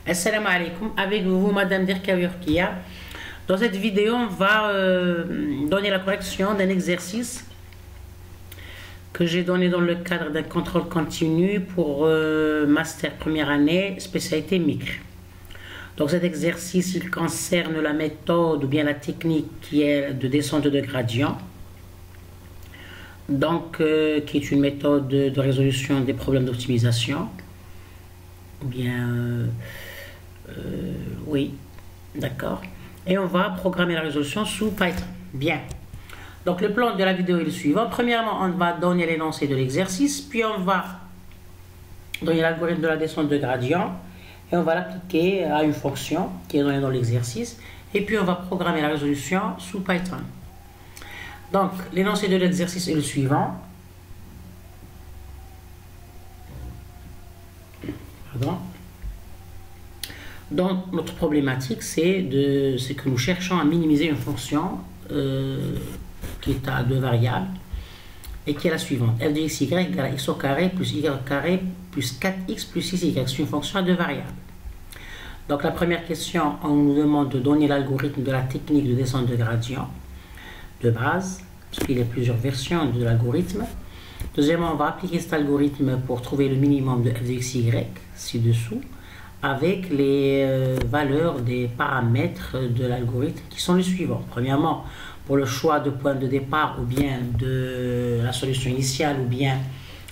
Assalamu alaikum, avec vous Madame Derkaoui Rokia. Dans cette vidéo, on va donner la correction d'un exercice que j'ai donné dans le cadre d'un contrôle continu pour master première année, spécialité micro. Donc cet exercice, il concerne la méthode ou bien la technique qui est de descente de gradient. Donc, qui est une méthode de résolution des problèmes d'optimisation. Ou bien, oui, d'accord. Et on va programmer la résolution sous Python. Bien. Donc, le plan de la vidéo est le suivant. Premièrement, on va donner l'énoncé de l'exercice, puis on va donner l'algorithme de la descente de gradient, et on va l'appliquer à une fonction qui est donnée dans l'exercice, et puis on va programmer la résolution sous Python. Donc, l'énoncé de l'exercice est le suivant. Pardon. Donc, notre problématique, c'est que nous cherchons à minimiser une fonction qui est à deux variables et qui est la suivante. f de xy égale à x au carré plus y au carré plus 4x plus 6y. C'est une fonction à deux variables. Donc, la première question, on nous demande de donner l'algorithme de la technique de descente de gradient de base, parce qu'il y a plusieurs versions de l'algorithme. Deuxièmement, on va appliquer cet algorithme pour trouver le minimum de f de xy ci-dessous, avec les valeurs des paramètres de l'algorithme qui sont les suivants. Premièrement, pour le choix de point de départ ou bien de la solution initiale ou bien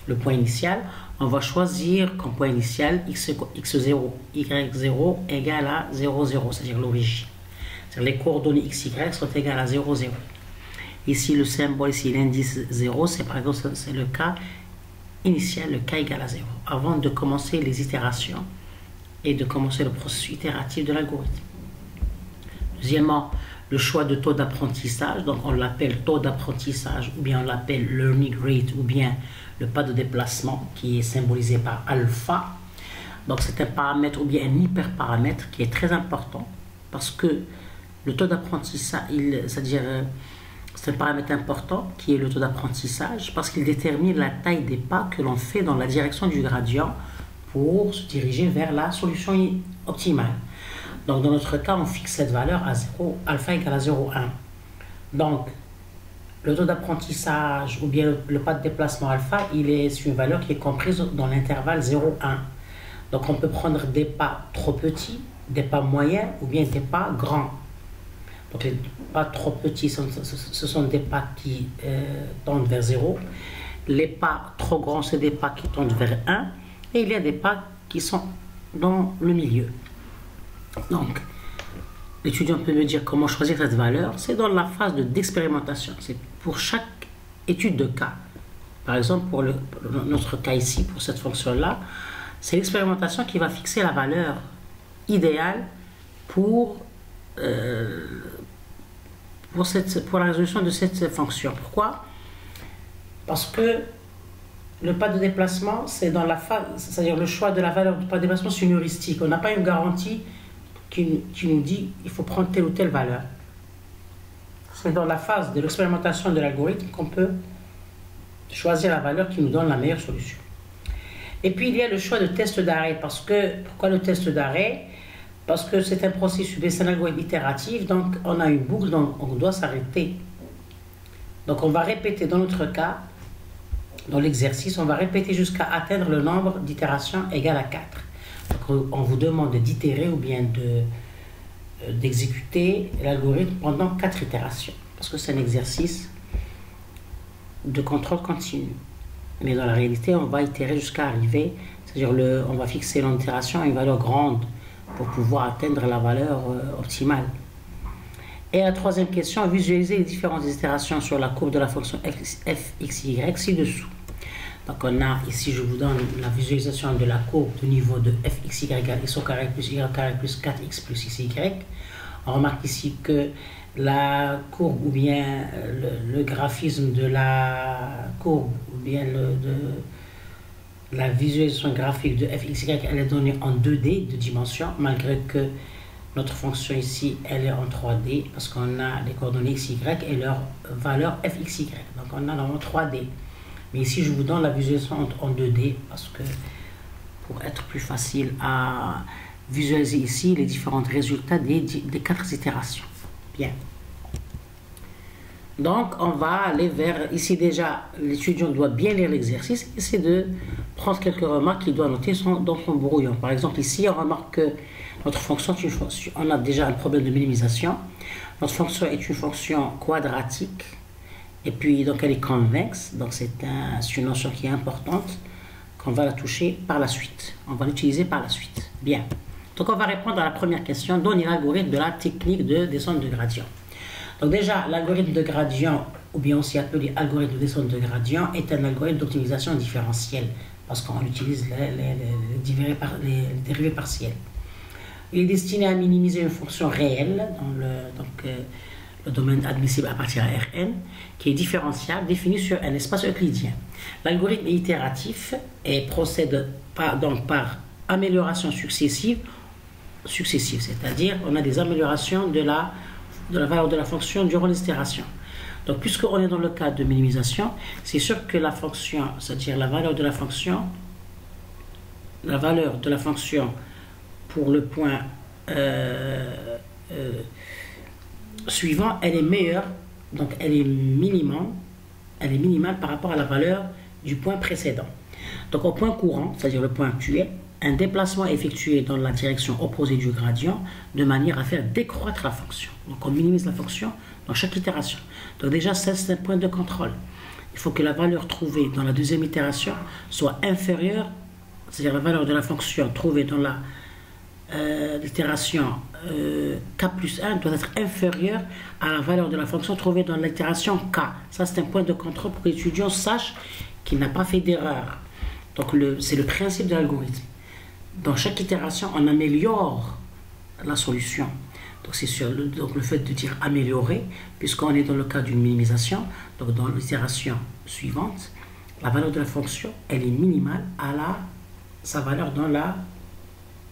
le point initial, on va choisir comme point initial x0, y0 égale à 0, 0, c'est-à-dire l'origine. C'est-à-dire les coordonnées xy sont égales à 0, 0. Ici, le symbole, ici l'indice 0, c'est par exemple c'est le cas initial, le cas égal à 0, avant de commencer les itérations et de commencer le processus itératif de l'algorithme. Deuxièmement, le choix de taux d'apprentissage, donc on l'appelle taux d'apprentissage, ou bien on l'appelle learning rate, ou bien le pas de déplacement, qui est symbolisé par alpha. Donc c'est un paramètre, ou bien un hyperparamètre, qui est très important, parce que le taux d'apprentissage, c'est-à-dire c'est un paramètre important, qui est le taux d'apprentissage, parce qu'il détermine la taille des pas que l'on fait dans la direction du gradient pour se diriger vers la solution optimale. Donc dans notre cas, on fixe cette valeur à 0, alpha égale à 0,1. Donc le taux d'apprentissage ou bien le pas de déplacement alpha, il est une valeur qui est comprise dans l'intervalle 0,1. Donc on peut prendre des pas trop petits, des pas moyens ou bien des pas grands. Donc les pas trop petits, ce sont des pas qui tendent vers 0. Les pas trop grands, c'est des pas qui tendent vers 1. Et il y a des pas qui sont dans le milieu. Donc, l'étudiant peut me dire comment choisir cette valeur. C'est dans la phase d'expérimentation. C'est pour chaque étude de cas. Par exemple, pour notre cas ici, pour cette fonction-là, c'est l'expérimentation qui va fixer la valeur idéale pour la résolution de cette fonction. Pourquoi? Parce que le pas de déplacement, c'est dans la phase, c'est-à-dire le choix de la valeur du pas de déplacement, c'est une heuristique. On n'a pas une garantie qui nous dit il faut prendre telle ou telle valeur. C'est dans la phase de l'expérimentation de l'algorithme qu'on peut choisir la valeur qui nous donne la meilleure solution. Et puis il y a le choix de test d'arrêt. Pourquoi le test d'arrêt? Parce que c'est un processus, c'est un algorithme itératif, donc on a une boucle, donc on doit s'arrêter. Donc on va répéter dans notre cas, dans l'exercice, on va répéter jusqu'à atteindre le nombre d'itérations égal à 4. Donc on vous demande d'itérer ou bien d'exécuter l'algorithme pendant 4 itérations. Parce que c'est un exercice de contrôle continu. Mais dans la réalité, on va itérer jusqu'à arriver, c'est-à-dire on va fixer l'itération à une valeur grande pour pouvoir atteindre la valeur optimale. Et la troisième question, visualiser les différentes itérations sur la courbe de la fonction fxy ci-dessous. Donc on a ici, je vous donne la visualisation de la courbe de niveau de fxy égale x au carré plus y au carré plus 4x plus xy. On remarque ici que la courbe ou bien le graphisme de la courbe ou bien la visualisation graphique de fxy, elle est donnée en 2D de dimension, malgré que notre fonction ici, elle est en 3D, parce qu'on a les coordonnées xy et leur valeur fxy. Donc on a en 3D. Mais ici, je vous donne la visualisation en 2D, parce que pour être plus facile à visualiser ici les différents résultats des 4 itérations. Bien. Donc, on va aller vers... Ici, déjà, l'étudiant doit bien lire l'exercice. Essayer de prendre quelques remarques qu'il doit noter dans son brouillon. Par exemple, ici, on remarque que notre fonction, on a déjà un problème de minimisation. Notre fonction est une fonction quadratique. Et puis, donc, elle est convexe. Donc, c'est une notion qui est importante, qu'on va la toucher par la suite. On va l'utiliser par la suite. Bien. Donc, on va répondre à la première question. Donnez l'algorithme de la technique de descente de gradient. Donc déjà, l'algorithme de gradient, ou bien aussi appelé algorithme de descente de gradient, est un algorithme d'optimisation différentielle, parce qu'on utilise les dérivés partiels. Il est destiné à minimiser une fonction réelle dans le domaine admissible à partir de Rn, qui est différentiable, défini sur un espace euclidien. L'algorithme est itératif et procède par amélioration successive, c'est-à-dire on a des améliorations de la valeur de la fonction durant les itérations. Donc, puisqu'on est dans le cas de minimisation, c'est sûr que la fonction, c'est-à-dire la valeur de la fonction pour le point suivant, elle est meilleure, donc elle est minimale par rapport à la valeur du point précédent. Donc, au point courant, c'est-à-dire le point actuel, un déplacement effectué dans la direction opposée du gradient de manière à faire décroître la fonction. Donc on minimise la fonction dans chaque itération. Donc déjà, ça c'est un point de contrôle. Il faut que la valeur trouvée dans la deuxième itération soit inférieure, c'est-à-dire la valeur de la fonction trouvée dans l'itération k plus 1 doit être inférieure à la valeur de la fonction trouvée dans l'itération k. Ça c'est un point de contrôle pour que l'étudiant sache qu'il n'a pas fait d'erreur. Donc c'est le principe de l'algorithme. Dans chaque itération, on améliore la solution. Donc c'est sur le fait de dire améliorer, puisqu'on est dans le cas d'une minimisation. Donc dans l'itération suivante, la valeur de la fonction, elle est minimale à sa valeur dans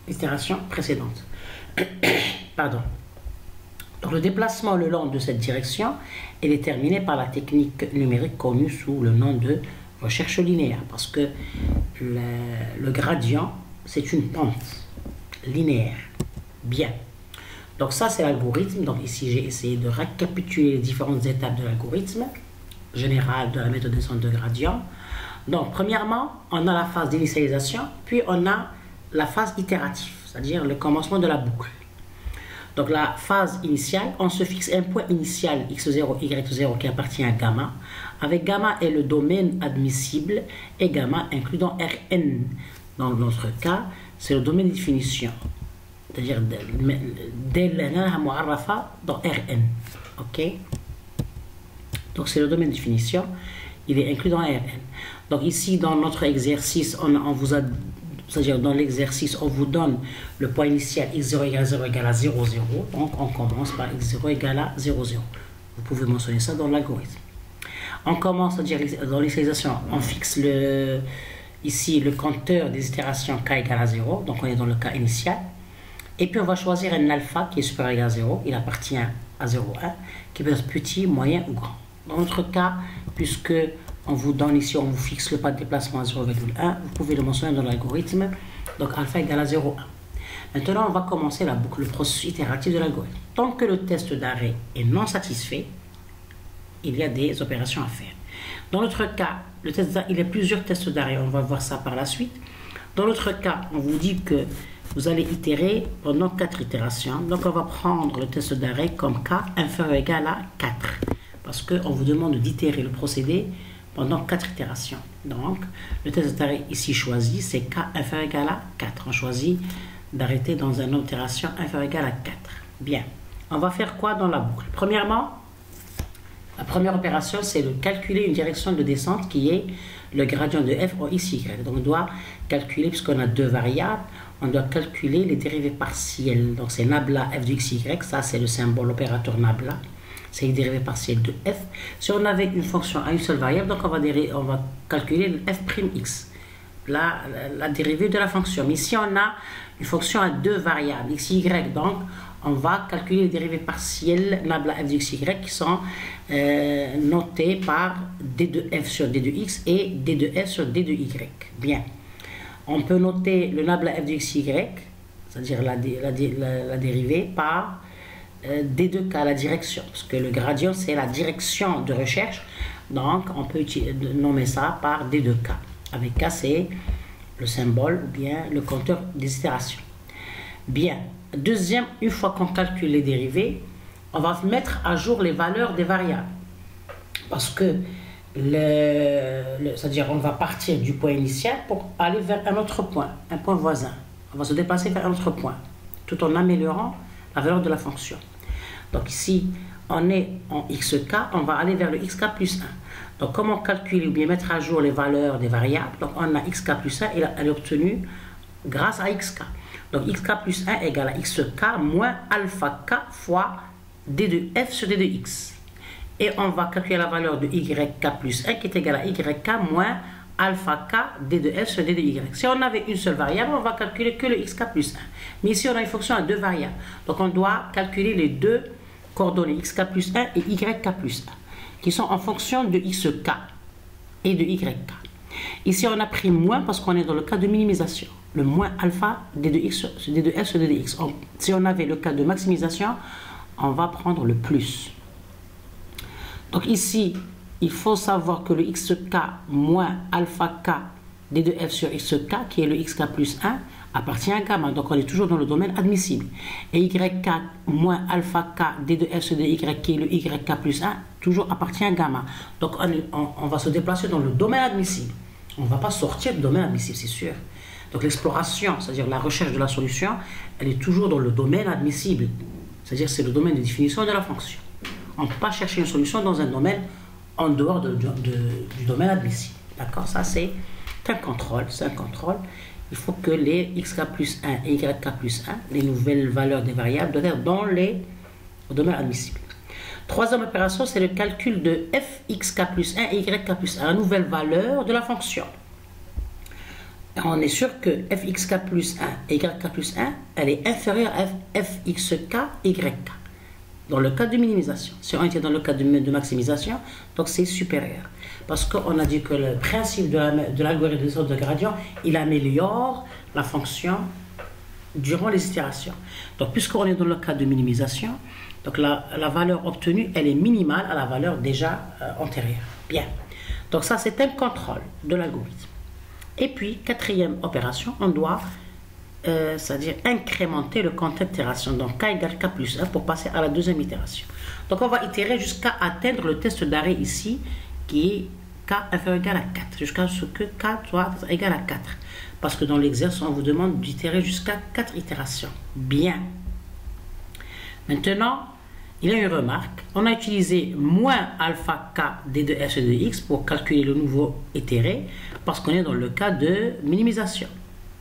l'itération précédente. Pardon. Donc le déplacement le long de cette direction est déterminé par la technique numérique connue sous le nom de recherche linéaire, parce que le gradient, c'est une pente linéaire. Bien. Donc ça, c'est l'algorithme. Donc ici, j'ai essayé de récapituler les différentes étapes de l'algorithme général de la méthode de descente de gradient. Donc, premièrement, on a la phase d'initialisation, puis on a la phase itérative, c'est-à-dire le commencement de la boucle. Donc la phase initiale, on se fixe un point initial x0, y0 qui appartient à gamma, avec gamma est le domaine admissible et gamma inclus dans Rn. Dans notre cas, c'est le domaine de définition, c'est-à-dire dans Rn. Ok? Donc c'est le domaine de définition, il est inclus dans Rn. Donc ici, dans notre exercice, c'est-à-dire dans l'exercice, on vous donne le point initial x0 égale 0 égale à 0, 0. Donc on commence par x0 égale à 0, 0. Vous pouvez mentionner ça dans l'algorithme. On commence, c'est-à-dire dans l'initialisation, on fixe ici le compteur des itérations k égale à 0. Donc on est dans le cas initial. Et puis on va choisir un alpha qui est supérieur ou égal à 0. Il appartient à 0, 1, qui peut être petit, moyen ou grand. Dans notre cas, puisque on vous donne ici, on vous fixe le pas de déplacement à 0,1, vous pouvez le mentionner dans l'algorithme. Donc alpha égale à 0,1. Maintenant, on va commencer la boucle, le processus itératif de l'algorithme. Tant que le test d'arrêt est non satisfait, il y a des opérations à faire. Dans notre cas, il y a plusieurs tests d'arrêt, on va voir ça par la suite. Dans notre cas, on vous dit que vous allez itérer pendant 4 itérations. Donc on va prendre le test d'arrêt comme k inférieur ou égal à 4. Parce qu'on vous demande d'itérer le procédé pendant 4 itérations. Donc, le test d'arrêt ici choisi, c'est k inférieur ou égal à 4. On choisit d'arrêter dans une itération inférieure ou égale à 4. Bien. On va faire quoi dans la boucle? Premièrement, la première opération, c'est de calculer une direction de descente qui est le gradient de f en xy. Donc, on doit calculer, puisqu'on a deux variables, on doit calculer les dérivées partielles. Donc, c'est nabla f de xy. Ça, c'est le symbole opérateur nabla. C'est les dérivées partielles de f. Si on avait une fonction à une seule variable, donc on va calculer le f'(x), la dérivée de la fonction. Mais si on a une fonction à deux variables, x, y, donc on va calculer les dérivées partielles nabla f de xy qui sont notées par d de f sur d de x et d de f sur d de y. Bien. On peut noter le nabla f de xy, c'est-à-dire la dérivée par d2k, la direction, parce que le gradient c'est la direction de recherche, donc on peut nommer ça par d2k, avec k c'est le symbole ou bien le compteur des itérations. Bien, deuxième, une fois qu'on calcule les dérivées, on va mettre à jour les valeurs des variables, parce que c'est-à-dire on va partir du point initial pour aller vers un autre point, un point voisin. On va se déplacer vers un autre point, tout en améliorant la valeur de la fonction. Donc ici, on est en xk, on va aller vers le xk plus 1. Donc comment calculer ou bien mettre à jour les valeurs des variables? Donc on a xk plus 1 et elle est obtenue grâce à xk. Donc xk plus 1 égale à xk moins alpha k fois d de f sur d de x. Et on va calculer la valeur de yk plus 1 qui est égale à yk moins alpha k d de f sur d de y. Si on avait une seule variable, on va calculer que le xk plus 1. Mais ici, on a une fonction à deux variables. Donc on doit calculer les deux coordonnées xk plus 1 et yk plus 1, qui sont en fonction de xk et de yk. Ici, on a pris moins parce qu'on est dans le cas de minimisation. Le moins alpha d de f sur d de x. Si on avait le cas de maximisation, on va prendre le plus. Donc ici, il faut savoir que le xk moins alpha k d de f sur xk, qui est le xk plus 1, appartient à gamma. Donc on est toujours dans le domaine admissible. Et yk moins alpha k d de f sur dy, qui est le yk plus 1, toujours appartient à gamma. Donc on va se déplacer dans le domaine admissible. On ne va pas sortir du domaine admissible, c'est sûr. Donc l'exploration, c'est-à-dire la recherche de la solution, elle est toujours dans le domaine admissible. C'est-à-dire c'est le domaine de définition de la fonction. On ne peut pas chercher une solution dans un domaine en dehors du domaine admissible. D'accord? Ça, c'est un contrôle. C'est un contrôle. Il faut que les xk plus 1 et yk plus 1, les nouvelles valeurs des variables, doivent être dans le domaine admissible. Troisième opération, c'est le calcul de fxk plus 1 et yk plus 1, la nouvelle valeur de la fonction. On est sûr que fxk plus 1 et yk plus 1, elle est inférieure à fxk yk. Dans le cas de minimisation. Si on était dans le cas de maximisation, donc c'est supérieur. Parce qu'on a dit que le principe de l'algorithme de descente de gradient, il améliore la fonction durant les itérations. Donc puisqu'on est dans le cas de minimisation, donc la valeur obtenue, elle est minimale à la valeur déjà antérieure. Bien. Donc ça, c'est un contrôle de l'algorithme. Et puis, quatrième opération, on doit c'est-à-dire incrémenter le compteur d'itération, donc k égale k plus 1 pour passer à la deuxième itération. Donc on va itérer jusqu'à atteindre le test d'arrêt ici qui est k inférieur ou égal à 4, jusqu'à ce que k soit égal à 4. Parce que dans l'exercice, on vous demande d'itérer jusqu'à 4 itérations. Bien. Maintenant, il y a une remarque. On a utilisé moins alpha k d de f sur de x pour calculer le nouveau itéré parce qu'on est dans le cas de minimisation.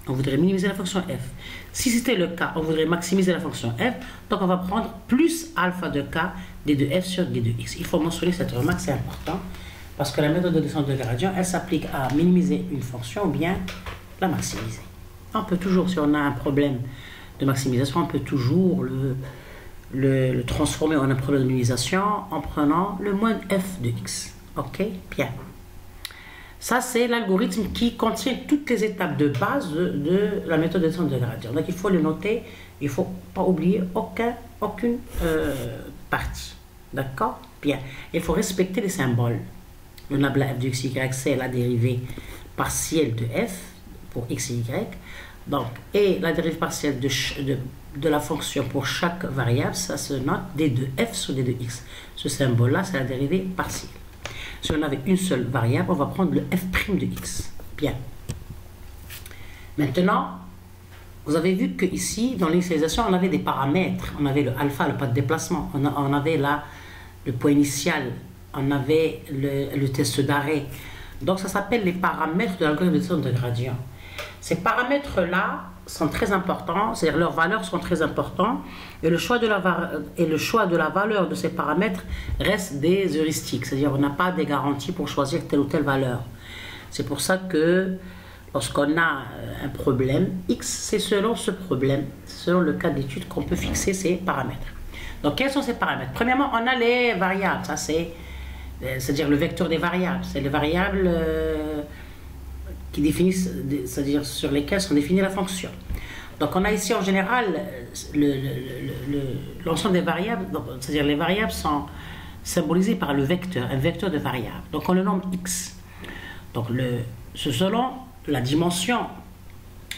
On voudrait minimiser la fonction f. Si c'était le cas, on voudrait maximiser la fonction f. Donc on va prendre plus alpha de k d de f sur d de x. Il faut mentionner cette remarque, c'est important. Parce que la méthode de descente de gradient, elle s'applique à minimiser une fonction ou bien la maximiser. On peut toujours, si on a un problème de maximisation, on peut toujours le transformer en un problème de minimisation en prenant le moins f de x. Ok? Bien. Ça, c'est l'algorithme qui contient toutes les étapes de base de la méthode de descente de gradient. Donc, il faut le noter. Il ne faut pas oublier aucune partie. D'accord? Bien. Il faut respecter les symboles. Le nabla f de x, y, c'est la dérivée partielle de f pour x et y. Donc, et la dérivée partielle de la fonction pour chaque variable, ça se note d de f sur d de x. Ce symbole-là, c'est la dérivée partielle. Si on avait une seule variable, on va prendre le f' de x. Bien. Maintenant, vous avez vu que ici, dans l'initialisation, on avait des paramètres. On avait le alpha, le pas de déplacement. On avait là le point initial. On avait le test d'arrêt. Donc, ça s'appelle les paramètres de l'algorithme de descente de gradient. Ces paramètres-là sont très importants, c'est-à-dire leurs valeurs sont très importantes, et le choix de la valeur de ces paramètres reste des heuristiques, c'est-à-dire on n'a pas des garanties pour choisir telle ou telle valeur. C'est pour ça que lorsqu'on a un problème X, c'est selon ce problème, selon le cas d'étude qu'on peut fixer ces paramètres. Donc quels sont ces paramètres? Premièrement, on a les variables, ça c'est-à-dire le vecteur des variables, c'est les variables qui définissent, c'est-à-dire sur lesquelles sont définies la fonction. Donc on a ici en général l'ensemble des variables, c'est-à-dire les variables sont symbolisées par le vecteur, un vecteur de variables. Donc on le nomme x. Donc c'est selon la dimension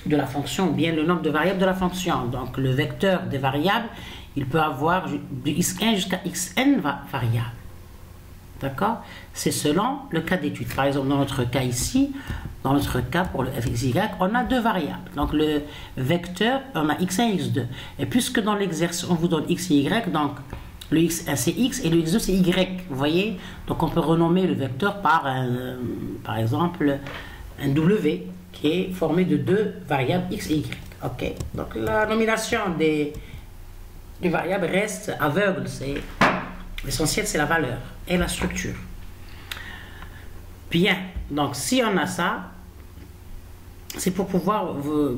de la fonction, ou bien le nombre de variables de la fonction. Donc le vecteur des variables, il peut avoir de x1 jusqu'à xn variables. D'accord? C'est selon le cas d'étude. Par exemple, dans notre cas ici, dans notre cas pour le fxy, on a deux variables. Donc le vecteur, on a x1 et x2. Et puisque dans l'exercice, on vous donne x et y, donc le x1 c'est x et le x2 c'est y. Vous voyez? Donc on peut renommer le vecteur par exemple, un w qui est formé de deux variables x et y. Ok? Donc la nomination des variables reste aveugle. L'essentiel c'est la valeur et la structure. Bien, donc si on a ça, c'est pour pouvoir vous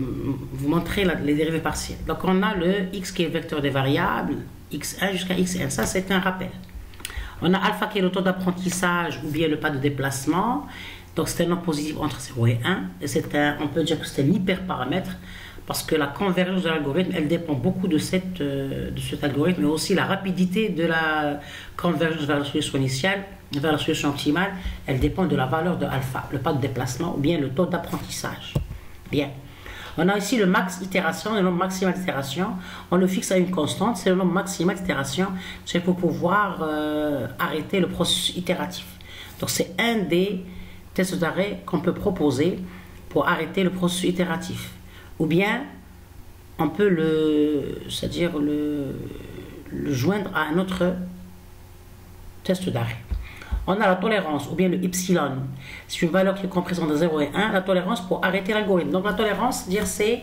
montrer les dérivées partielles. Donc on a le x qui est le vecteur des variables, x1 jusqu'à xn, ça c'est un rappel. On a alpha qui est le taux d'apprentissage ou bien le pas de déplacement, donc c'est un nombre positif entre 0 et 1, et on peut dire que c'est un hyperparamètre, parce que la convergence de l'algorithme, elle dépend beaucoup de cet algorithme, mais aussi la rapidité de la convergence vers la solution initiale, vers la solution optimale, elle dépend de la valeur de alpha, le pas de déplacement, ou bien le taux d'apprentissage. Bien. On a ici le max itération, le nombre maximal d'itération. On le fixe à une constante, c'est le nombre maximal d'itération. C'est pour pouvoir arrêter le processus itératif. Donc c'est un des tests d'arrêt qu'on peut proposer pour arrêter le processus itératif. Ou bien, on peut le joindre à un autre test d'arrêt. On a la tolérance, ou bien le epsilon. C'est une valeur qui est comprise entre 0 et 1, la tolérance pour arrêter l'algorithme. Donc la tolérance, c'est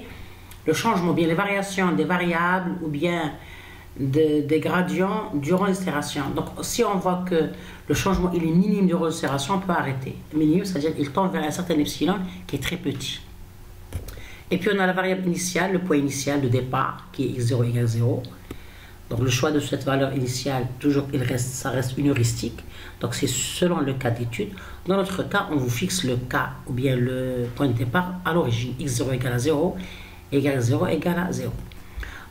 le changement, bien les variations des variables, ou bien des gradients durant l'itération. Donc si on voit que le changement il est minime durant l'itération, on peut arrêter. Minime, c'est-à-dire qu'il tend vers un certain epsilon qui est très petit. Et puis on a la variable initiale, le point initial de départ, qui est x0 égale 0. Donc le choix de cette valeur initiale, toujours ça reste une heuristique. Donc c'est selon le cas d'étude. Dans notre cas, on vous fixe le cas, ou bien le point de départ à l'origine. x0 égale à 0, égale 0, égale à 0.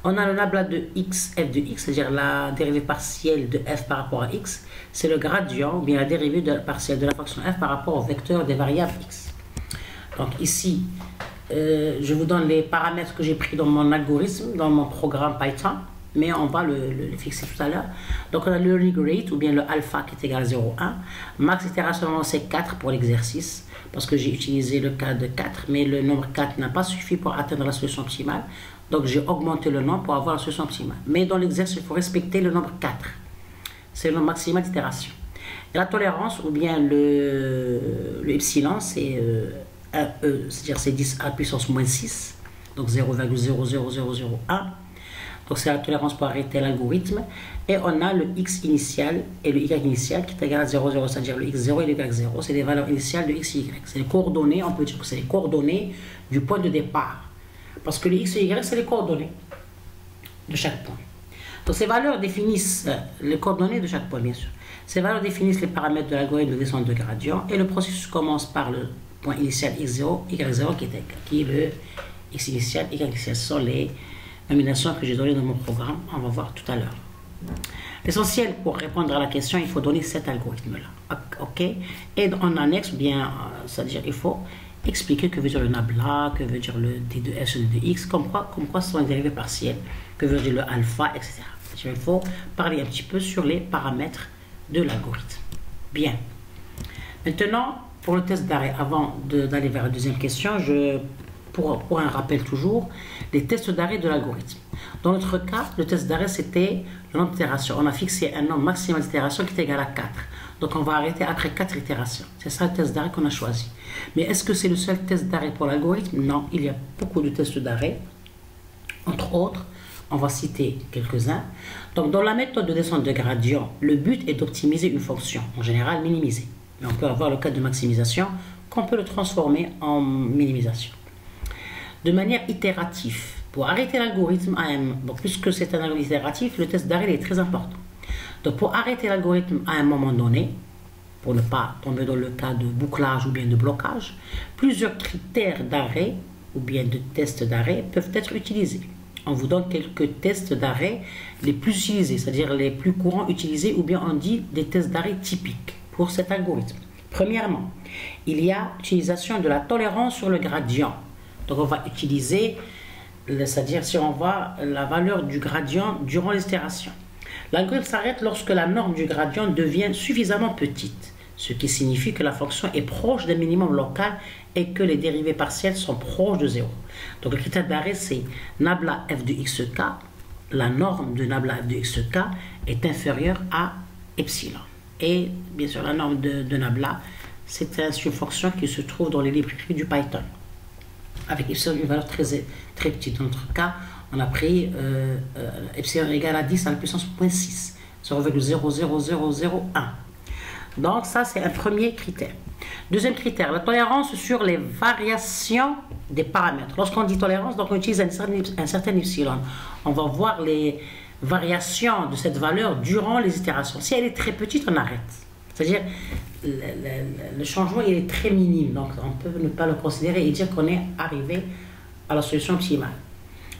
On a le nabla de x, f de x, c'est-à-dire la dérivée partielle de f par rapport à x. C'est le gradient, ou bien la dérivée partielle de la fonction f par rapport au vecteur des variables x. Donc ici, je vous donne les paramètres que j'ai pris dans mon algorithme, dans mon programme Python, mais on va le fixer tout à l'heure. Donc on a le learning rate, ou bien le alpha qui est égal à 0,1. Max itération c'est 4 pour l'exercice, parce que j'ai utilisé le cas de 4, mais le nombre 4 n'a pas suffi pour atteindre la solution optimale. Donc j'ai augmenté le nombre pour avoir la solution optimale. Mais dans l'exercice, il faut respecter le nombre 4. C'est le nombre maximal d'itération. La tolérance, ou bien le epsilon, c'est c'est-à-dire c'est 10 à puissance moins 6, donc 0,00001. Donc c'est la tolérance pour arrêter l'algorithme. Et on a le x initial et le y initial qui est égal à 0,0, c'est-à-dire le x0 et le y0. C'est les valeurs initiales de x et y. C'est les coordonnées, on peut dire que c'est les coordonnées du point de départ. Parce que le x et y, c'est les coordonnées de chaque point. Donc ces valeurs définissent les coordonnées de chaque point, bien sûr. Ces valeurs définissent les paramètres de l'algorithme de descente de gradient. Et le processus commence par le point initial x0, y0 qui est le x initial, y initial. Ce sont les nominations que j'ai données dans mon programme. On va voir tout à l'heure. L'essentiel pour répondre à la question, il faut donner cet algorithme-là. OK? Et en annexe, bien, c'est-à-dire il faut expliquer que veut dire le nabla, que veut dire le d de f de x, comme quoi ce sont les dérivées partielles, que veut dire le alpha, etc. Il faut parler un petit peu sur les paramètres de l'algorithme. Bien. Maintenant, pour le test d'arrêt, avant d'aller vers la deuxième question, pour un rappel toujours, les tests d'arrêt de l'algorithme. Dans notre cas, le test d'arrêt, c'était le nombre d'itérations. On a fixé un nombre maximal d'itérations qui est égal à 4. Donc on va arrêter après 4 itérations. C'est ça le test d'arrêt qu'on a choisi. Mais est-ce que c'est le seul test d'arrêt pour l'algorithme? Non, il y a beaucoup de tests d'arrêt. Entre autres, on va citer quelques-uns. Donc dans la méthode de descente de gradient, le but est d'optimiser une fonction, en général minimisée. Mais on peut avoir le cas de maximisation qu'on peut le transformer en minimisation. De manière itérative, pour arrêter l'algorithme donc puisque c'est un algorithme itératif, le test d'arrêt est très important. Donc pour arrêter l'algorithme à un moment donné, pour ne pas tomber dans le cas de bouclage ou bien de blocage, plusieurs critères d'arrêt ou bien de tests d'arrêt peuvent être utilisés. On vous donne quelques tests d'arrêt les plus utilisés, c'est-à-dire les plus courants utilisés, ou bien on dit des tests d'arrêt typiques pour cet algorithme. Premièrement, il y a l'utilisation de la tolérance sur le gradient. Donc on va utiliser, c'est-à-dire si on voit la valeur du gradient durant l'itération. L'algorithme s'arrête lorsque la norme du gradient devient suffisamment petite, ce qui signifie que la fonction est proche d'un minimum local et que les dérivées partielles sont proches de 0. Donc le critère d'arrêt, c'est nabla f de xk. La norme de nabla f de xk est inférieure à epsilon. Et bien sûr, la norme de nabla, c'est une fonction qui se trouve dans les librairies du Python, avec epsilon une valeur très petite. Dans notre cas, on a pris epsilon égale à 10 à la puissance 0.6, 0,00001. Donc ça, c'est un premier critère. Deuxième critère, la tolérance sur les variations des paramètres. Lorsqu'on dit tolérance, donc on utilise un certain epsilon. On va voir les variations de cette valeur durant les itérations. Si elle est très petite, on arrête. C'est-à-dire, le changement il est très minime, donc on peut ne pas le considérer et dire qu'on est arrivé à la solution optimale.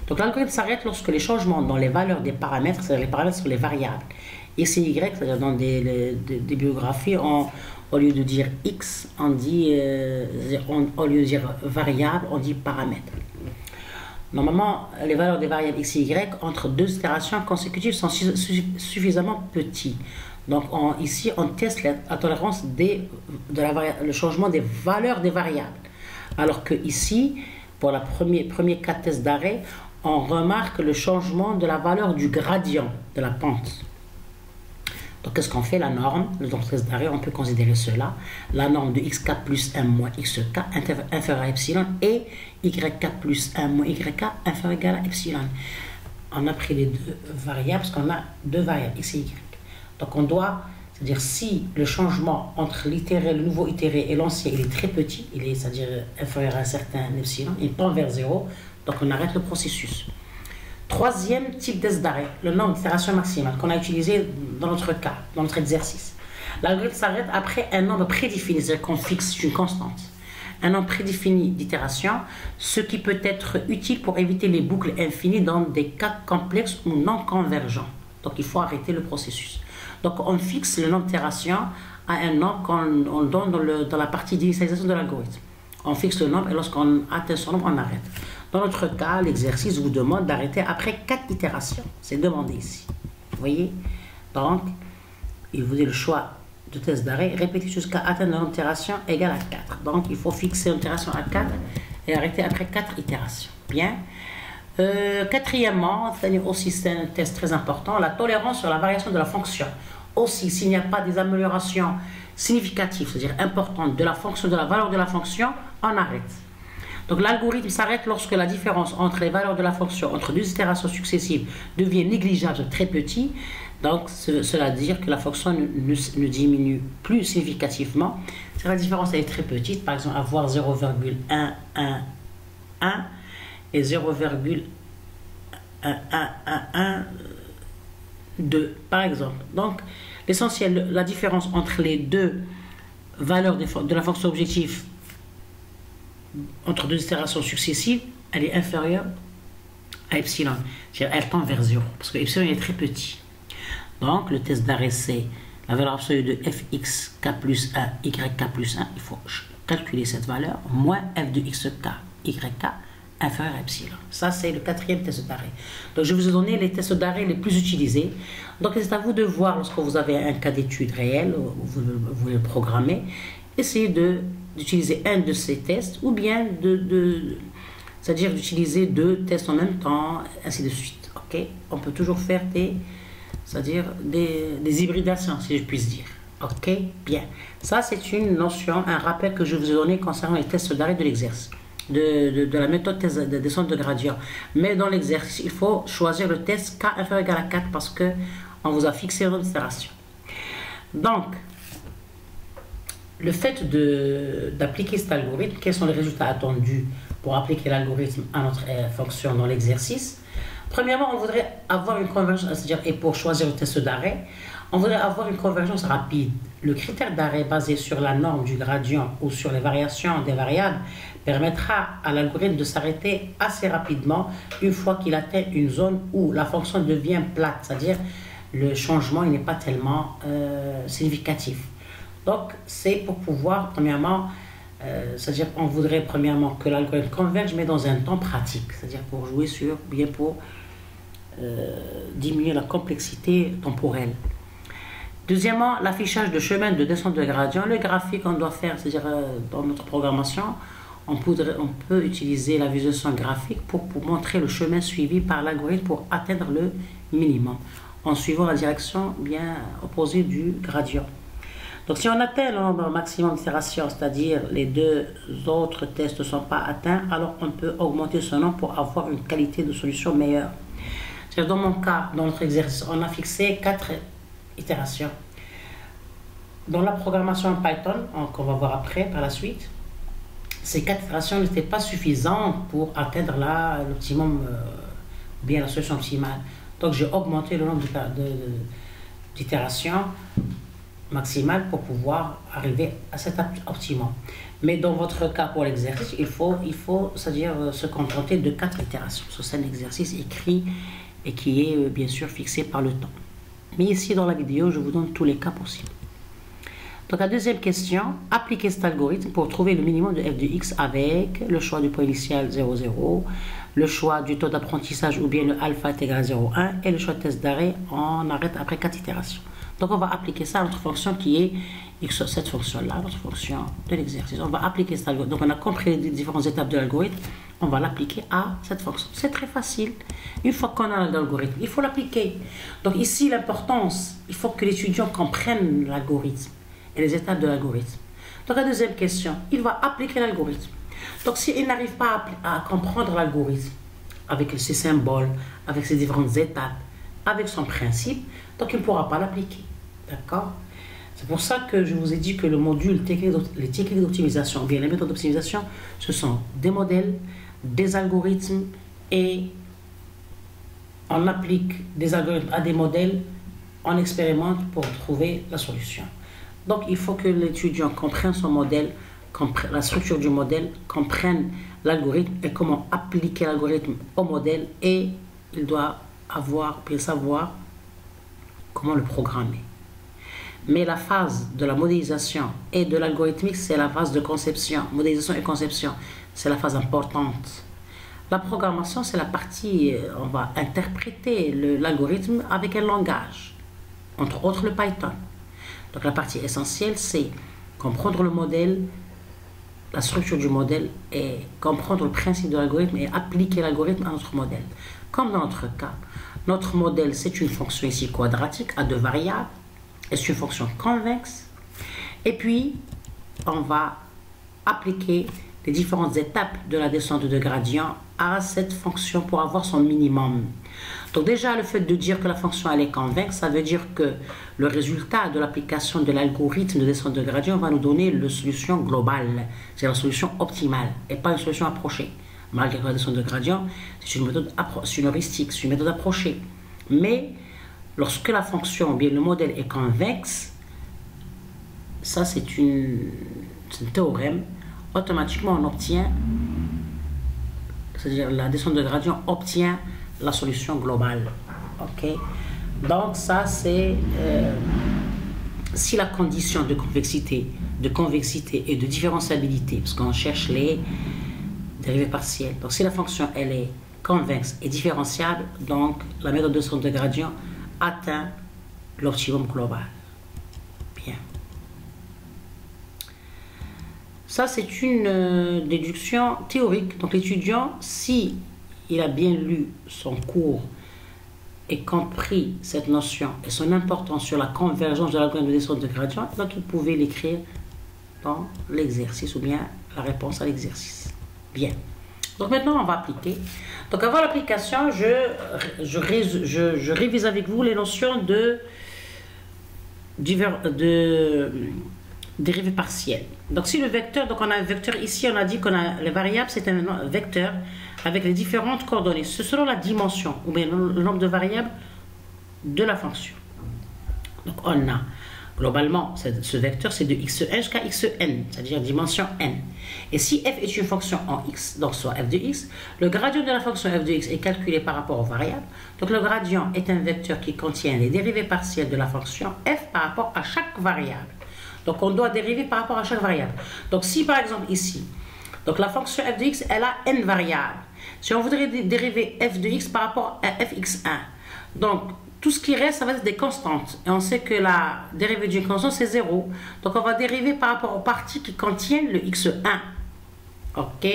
Donc l'algorithme s'arrête lorsque les changements dans les valeurs des paramètres, c'est-à-dire les paramètres sur les variables, x et y, c'est-à-dire dans des bibliographies, au lieu de dire x, on dit, au lieu de dire variable, on dit paramètre. Normalement, les valeurs des variables x et y entre deux itérations consécutives sont suffisamment petits. Donc ici, on teste la tolérance le changement des valeurs des variables. Alors que ici, pour le premier cas de test d'arrêt, on remarque le changement de la valeur du gradient de la pente. Donc qu'est-ce qu'on fait? La norme, dans le test d'arrêt, on peut considérer cela. La norme de xk plus 1 moins xk inférieure à epsilon et yk plus 1 moins yk inférieur ou égal à epsilon. On a pris les deux variables parce qu'on a deux variables x et y. Donc on doit, c'est-à-dire si le changement entre l'itéré, le nouveau itéré et l'ancien, il est très petit, il est, c'est-à-dire inférieur à un certain epsilon, il tend vers 0, donc on arrête le processus. Troisième type de test d'arrêt, le nombre d'itérations maximales qu'on a utilisé dans notre cas, dans notre exercice. L'algorithme s'arrête après un nombre prédéfini, c'est-à-dire qu'on fixe une constante. Un nombre prédéfini d'itérations, ce qui peut être utile pour éviter les boucles infinies dans des cas complexes ou non convergents. Donc il faut arrêter le processus. Donc on fixe le nombre d'itérations à un nombre qu'on donne dans la partie d'initialisation de l'algorithme. On fixe le nombre et lorsqu'on atteint son nombre, on arrête. Dans notre cas, l'exercice vous demande d'arrêter après 4 itérations. C'est demandé ici. Vous voyez? Donc, il vous dit le choix de test d'arrêt, répéter jusqu'à atteindre le nombre d'itérations égal à 4. Donc, il faut fixer une itération à 4 et arrêter après 4 itérations. Bien. Quatrièmement, c'est-à-dire aussi c'est un test très important, la tolérance sur la variation de la fonction. Aussi, s'il n'y a pas des améliorations significatives, c'est-à-dire importantes de la fonction, de la valeur de la fonction, on arrête. Donc l'algorithme s'arrête lorsque la différence entre les valeurs de la fonction entre deux itérations successives devient négligeable, très petit. Donc cela veut dire que la fonction ne diminue plus significativement. Si la différence est très petite, par exemple avoir 0,111 et 0,1112 par exemple. Donc l'essentiel, la différence entre les deux valeurs de la fonction objective entre deux itérations successives, elle est inférieure à epsilon. C'est-à-dire elle tend vers 0, parce que epsilon est très petit. Donc le test d'arrêt, c'est la valeur absolue de fx k plus 1, yk plus 1. Il faut calculer cette valeur, moins f de xk, yk inférieur à epsilon. Ça, c'est le quatrième test d'arrêt. Donc je vous ai donné les tests d'arrêt les plus utilisés. Donc c'est à vous de voir, lorsque vous avez un cas d'étude réel, vous le programmez, essayez d'utiliser un de ces tests ou bien c'est-à-dire d'utiliser deux tests en même temps, ainsi de suite. Ok, on peut toujours faire c'est-à-dire des hybridations, si je puis dire. Ok, bien. Ça, c'est une notion, un rappel que je vous ai donné concernant les tests d'arrêt de l'exercice, de la méthode de descente de gradient. Mais dans l'exercice, il faut choisir le test k inférieur ou égal à 4 parce que on vous a fixé une itération. Donc, le fait d'appliquer cet algorithme, quels sont les résultats attendus pour appliquer l'algorithme à notre fonction dans l'exercice? Premièrement, on voudrait avoir une convergence, c'est-à-dire, et pour choisir le test d'arrêt, on voudrait avoir une convergence rapide. Le critère d'arrêt basé sur la norme du gradient ou sur les variations des variables permettra à l'algorithme de s'arrêter assez rapidement une fois qu'il atteint une zone où la fonction devient plate, c'est-à-dire le changement n'est pas tellement significatif. Donc, c'est pour pouvoir, premièrement, c'est-à-dire on voudrait premièrement que l'algorithme converge, mais dans un temps pratique, c'est-à-dire pour jouer sur, bien pour diminuer la complexité temporelle. Deuxièmement, l'affichage de chemin de descente de gradient. Le graphique qu'on doit faire, c'est-à-dire dans notre programmation, on peut utiliser la visualisation graphique pour montrer le chemin suivi par l'algorithme pour atteindre le minimum, en suivant la direction bien opposée du gradient. Donc si on atteint le nombre maximum d'itérations, c'est-à-dire les deux autres tests ne sont pas atteints, alors on peut augmenter ce nombre pour avoir une qualité de solution meilleure. Dans mon cas, dans notre exercice, on a fixé 4 itérations. Dans la programmation Python, qu'on va voir après, par la suite, ces 4 itérations n'étaient pas suffisantes pour atteindre l'optimum, bien la solution optimale. Donc j'ai augmenté le nombre d'itérations maximales pour pouvoir arriver à cet optimum. Mais dans votre cas, pour l'exercice, il faut c'est-à-dire se contenter de 4 itérations. C'est un exercice écrit et qui est bien sûr fixé par le temps. Mais ici dans la vidéo, je vous donne tous les cas possibles. Donc la deuxième question, appliquez cet algorithme pour trouver le minimum de f de x avec le choix du point initial 0, 0, le choix du taux d'apprentissage ou bien le alpha est égal à 0,1 et le choix de test d'arrêt, on arrête après 4 itérations. Donc on va appliquer ça à notre fonction qui est cette fonction-là, notre fonction de l'exercice. On va appliquer cet algorithme. Donc on a compris les différentes étapes de l'algorithme, on va l'appliquer à cette fonction. C'est très facile. Une fois qu'on a l'algorithme, il faut l'appliquer. Donc ici l'importance, il faut que l'étudiant comprenne l'algorithme et les étapes de l'algorithme. Donc la deuxième question, il va appliquer l'algorithme. Donc s'il n'arrive pas à comprendre l'algorithme avec ses symboles, avec ses différentes étapes, avec son principe, donc il ne pourra pas l'appliquer. D'accord? C'est pour ça que je vous ai dit que le module les techniques d'optimisation, bien les méthodes d'optimisation, ce sont des modèles, des algorithmes et on applique des algorithmes à des modèles, on expérimente pour trouver la solution. Donc il faut que l'étudiant comprenne son modèle, comprenne la structure du modèle, comprenne l'algorithme et comment appliquer l'algorithme au modèle et il doit savoir comment le programmer. Mais la phase de la modélisation et de l'algorithmique, c'est la phase de conception. Modélisation et conception, c'est la phase importante. La programmation, c'est la partie, on va interpréter l'algorithme avec un langage, entre autres le Python. Donc la partie essentielle, c'est comprendre le modèle, la structure du modèle et comprendre le principe de l'algorithme et appliquer l'algorithme à notre modèle. Comme dans notre cas, notre modèle, c'est une fonction ici quadratique à 2 variables. C'est une fonction convexe. Et puis, on va appliquer les différentes étapes de la descente de gradient à cette fonction pour avoir son minimum. Donc déjà, le fait de dire que la fonction elle est convexe, ça veut dire que le résultat de l'application de l'algorithme de descente de gradient va nous donner la solution globale, c'est la solution optimale et pas une solution approchée. Malgré que la descente de gradient, c'est une méthode heuristique, c'est une méthode approchée. Mais lorsque la fonction, bien le modèle est convexe, ça c'est un théorème, automatiquement on obtient, c'est-à-dire la descente de gradient obtient la solution globale. Ok, donc ça c'est si la condition de convexité et de différenciabilité, parce qu'on cherche les dérivées partielles, donc si la fonction elle est convexe et différenciable, donc la méthode de descente de gradient atteint l'optimum global. Bien. Ça, c'est une déduction théorique. Donc, l'étudiant, si il a bien lu son cours et compris cette notion et son importance sur la convergence de l'algorithme de descente de gradient, donc vous pouvez l'écrire dans l'exercice ou bien la réponse à l'exercice. Bien. Donc maintenant, on va appliquer. Donc avant l'application, je révise avec vous les notions de dérivée partielle. Donc si le vecteur, donc on a un vecteur ici, on a dit qu'on a les variables, c'est un vecteur avec les différentes coordonnées. C'est selon la dimension ou bien le nombre de variables de la fonction. Donc on a Globalement, ce vecteur, c'est de xn jusqu'à xn, c'est-à-dire dimension n. Et si f est une fonction en x, donc soit f de x, le gradient de la fonction f de x est calculé par rapport aux variables. Donc le gradient est un vecteur qui contient les dérivées partielles de la fonction f par rapport à chaque variable. Donc on doit dériver par rapport à chaque variable. Donc si par exemple ici, donc la fonction f de x, elle a n variables. Si on voudrait dériver f de x par rapport à fx1, donc tout ce qui reste, ça va être des constantes. Et on sait que la dérivée d'une constante, c'est 0. Donc, on va dériver par rapport aux parties qui contiennent le x1. OK?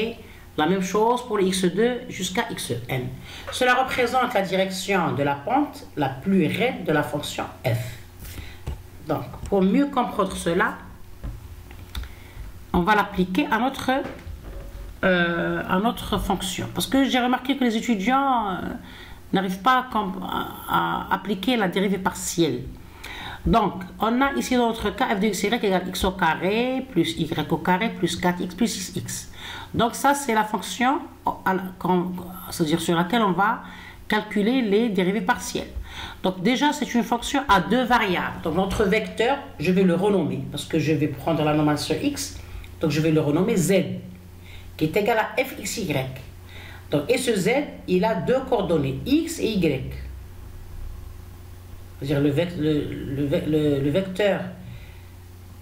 La même chose pour le x2 jusqu'à xn. Cela représente la direction de la pente la plus raide de la fonction f. Donc, pour mieux comprendre cela, on va l'appliquer à notre fonction. Parce que j'ai remarqué que les étudiants n'arrive pas à appliquer la dérivée partielle. Donc, on a ici dans notre cas f de xy égale x au carré plus y au carré plus 4x plus 6x. Donc ça, c'est la fonction c'est-à-dire sur laquelle on va calculer les dérivées partielles. Donc déjà, c'est une fonction à deux variables. Donc notre vecteur, je vais le renommer parce que je vais prendre la normale sur x. Donc je vais le renommer z, qui est égal à fxy. Donc, et ce z, il a deux coordonnées, x et y. C'est-à-dire le vecteur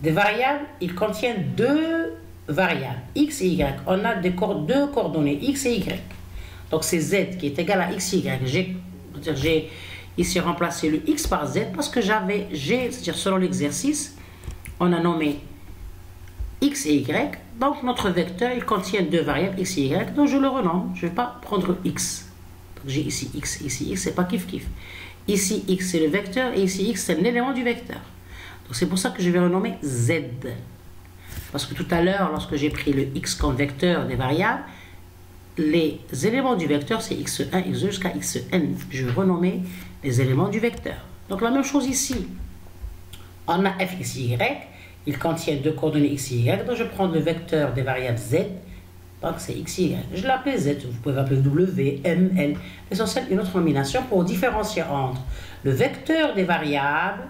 des variables, il contient deux variables, x et y. On a deux coordonnées, x et y. Donc, c'est z qui est égal à x, y. J'ai ici remplacé le x par z parce que c'est-à-dire selon l'exercice, on a nommé x et y. Donc notre vecteur, il contient deux variables x et y, donc je le renomme. Je ne vais pas prendre x. Donc j'ai ici x, c'est pas kiff kiff. Ici x c'est le vecteur et ici x c'est l'élément du vecteur. Donc c'est pour ça que je vais renommer z. Parce que tout à l'heure, lorsque j'ai pris le x comme vecteur des variables, les éléments du vecteur c'est x1, x2 jusqu'à xn. Je vais renommer les éléments du vecteur. Donc la même chose ici. On a f, x, y. Il contient deux coordonnées x et y, donc je prends le vecteur des variables z, donc c'est x et y. Je l'appelle z, vous pouvez l'appeler w, m, l. L'essentiel, une autre nomination pour différencier entre le vecteur des variables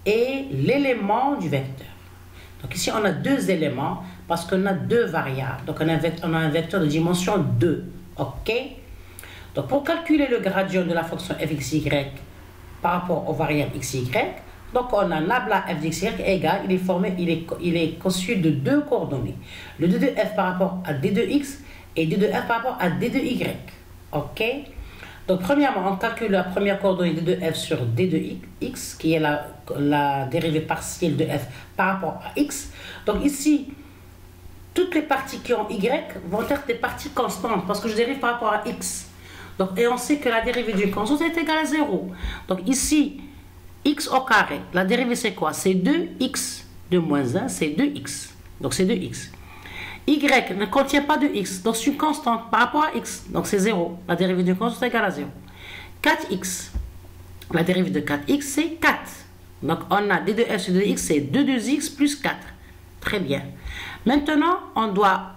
et l'élément du vecteur. Donc ici, on a deux éléments parce qu'on a deux variables. Donc on a un vecteur de dimension 2. OK? Donc pour calculer le gradient de la fonction fxy par rapport aux variables x et y, donc on a nabla f de xy égale, il est constitué de deux coordonnées. Le d de f par rapport à d de x et d de f par rapport à d de y. OK? Donc premièrement, on calcule la première coordonnée d de f sur d de x, qui est la dérivée partielle de f par rapport à x. Donc ici, toutes les parties qui ont y vont être des parties constantes, parce que je dérive par rapport à x. Donc, et on sait que la dérivée d'une constante est égale à 0. Donc ici, x au carré, la dérivée c'est quoi? C'est 2x. 2 moins 1, c'est 2x. Donc c'est 2x. Y ne contient pas de x, donc c'est une constante par rapport à x. Donc c'est 0. La dérivée d'une constante est égale à 0. 4x. La dérivée de 4x, c'est 4. Donc on a d de f sur d de x, c'est 2x plus 4. Très bien. Maintenant, on doit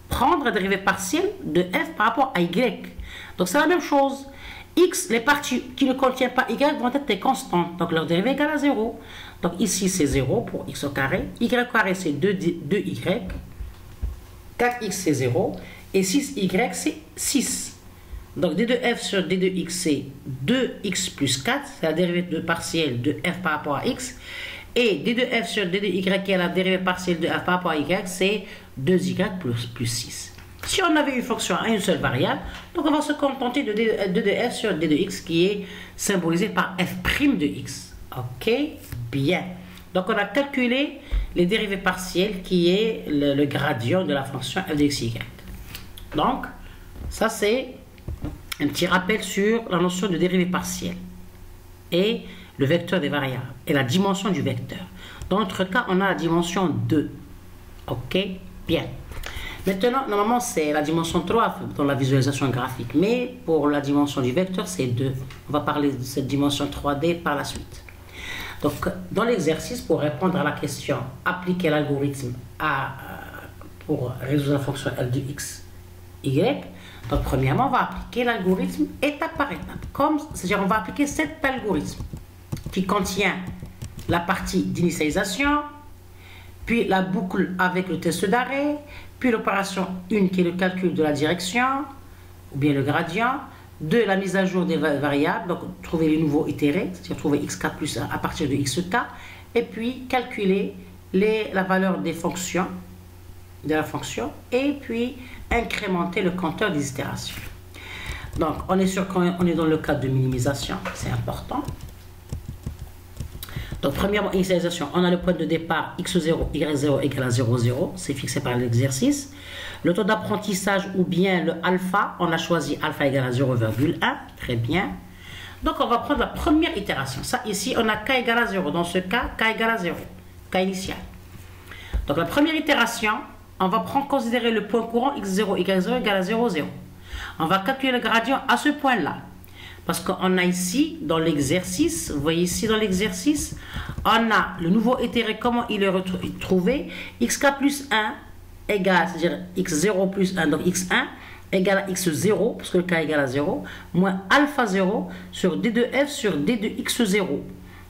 prendre la dérivée partielle de f par rapport à y. Donc c'est la même chose. X, les parties qui ne contiennent pas y vont être des constantes. Donc leur dérivée est égale à 0. Donc ici c'est 0 pour x au carré. Y au carré c'est 2y. 4x c'est 0. Et 6y c'est 6. Donc d de f sur d de x c'est 2x plus 4. C'est la dérivée partielle de f par rapport à x. Et d de f sur d de y qui est la dérivée partielle de f par rapport à y, c'est 2y plus 6. Si on avait une fonction à une seule variable, donc on va se contenter de d de f sur d de x qui est symbolisé par f' de x. OK? Bien. Donc on a calculé les dérivées partielles qui est le gradient de la fonction f de x, y. Donc, ça c'est un petit rappel sur la notion de dérivée partielle et le vecteur des variables et la dimension du vecteur. Dans notre cas, on a la dimension 2. OK? Bien. Maintenant, normalement, c'est la dimension 3 dans la visualisation graphique, mais pour la dimension du vecteur, c'est 2. On va parler de cette dimension 3D par la suite. Donc, dans l'exercice, pour répondre à la question, appliquer l'algorithme pour résoudre la fonction f de x, y. Donc, premièrement, on va appliquer l'algorithme étape par étape. C'est-à-dire, on va appliquer cet algorithme qui contient la partie d'initialisation, puis la boucle avec le test d'arrêt, puis l'opération 1 qui est le calcul de la direction, ou bien le gradient, 2 la mise à jour des variables, donc trouver les nouveaux itérés, c'est-à-dire trouver xk plus 1 à partir de xk, et puis calculer la valeur des fonctions, de la fonction, et puis incrémenter le compteur des itérations. Donc on est sûr qu'on est dans le cadre de minimisation, c'est important. Donc premièrement, initialisation, on a le point de départ x0, y0 égale à 0, 0, c'est fixé par l'exercice. Le taux d'apprentissage ou bien le alpha, on a choisi alpha égale à 0,1, très bien. Donc on va prendre la première itération. Ça ici, on a k égale à 0, dans ce cas, k égale à 0, k initial. Donc la première itération, on va considérer le point courant x0, y0 égale à 0, 0. On va calculer le gradient à ce point-là. Parce qu'on a ici, dans l'exercice, vous voyez ici dans l'exercice, on a le nouveau itéré, comment il est trouvé, xk plus 1 égale, c'est-à-dire x0 plus 1, donc x1 égale à x0, parce que le k égale à 0, moins alpha 0 sur d2f sur d2x0.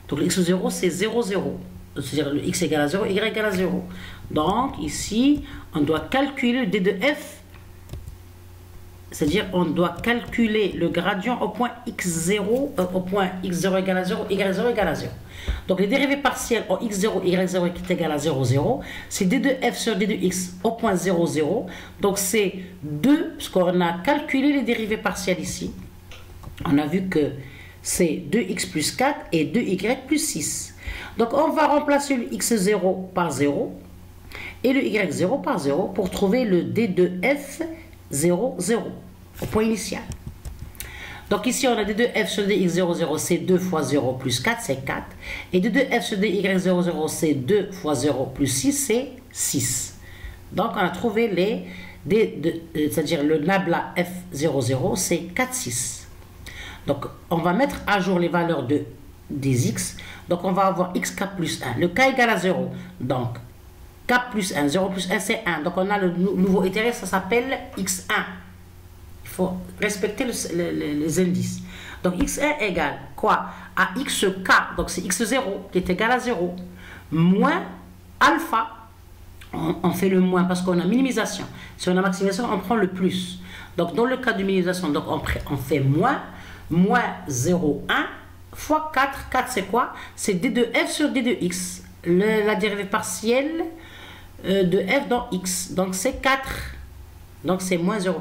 Donc le x0 c'est 0, 0. C'est-à-dire le x égale à 0, y égale à 0. Donc ici, on doit calculer le d2f. C'est-à-dire on doit calculer le gradient au point x0, au point x0 égale à 0, y0 égale à 0. Donc les dérivées partielles en x0, y0 qui est égal à 0, 0, c'est d2f sur d2x au point 0, 0. Donc c'est 2, parce qu'on a calculé les dérivées partielles ici. On a vu que c'est 2x plus 4 et 2y plus 6. Donc on va remplacer le x0 par 0 et le y0 par 0 pour trouver le d2f 0, 0, au point initial. Donc ici, on a d2f sur dx0, 0, c'est 2 fois 0 plus 4, c'est 4. Et d2f sur dy0, 0, c'est 2 fois 0 plus 6, c'est 6. Donc on a trouvé c'est-à-dire le nabla f0, 0, c'est 4, 6. Donc on va mettre à jour les valeurs des x. Donc on va avoir xk plus 1. Le k égale à 0. Donc k plus 1, 0 plus 1, c'est 1. Donc on a le nouveau itéré, ça s'appelle x1. Il faut respecter les indices. Donc x1 égale quoi? À xk, donc c'est x0 qui est égal à 0, moins alpha. On fait le moins parce qu'on a minimisation. Si on a maximisation, on prend le plus. Donc dans le cas de minimisation, donc on fait moins 0,1 fois 4. 4 c'est quoi? C'est d2f sur d2x. La dérivée partielle de f dans x. Donc c'est 4. Donc c'est moins 0,4.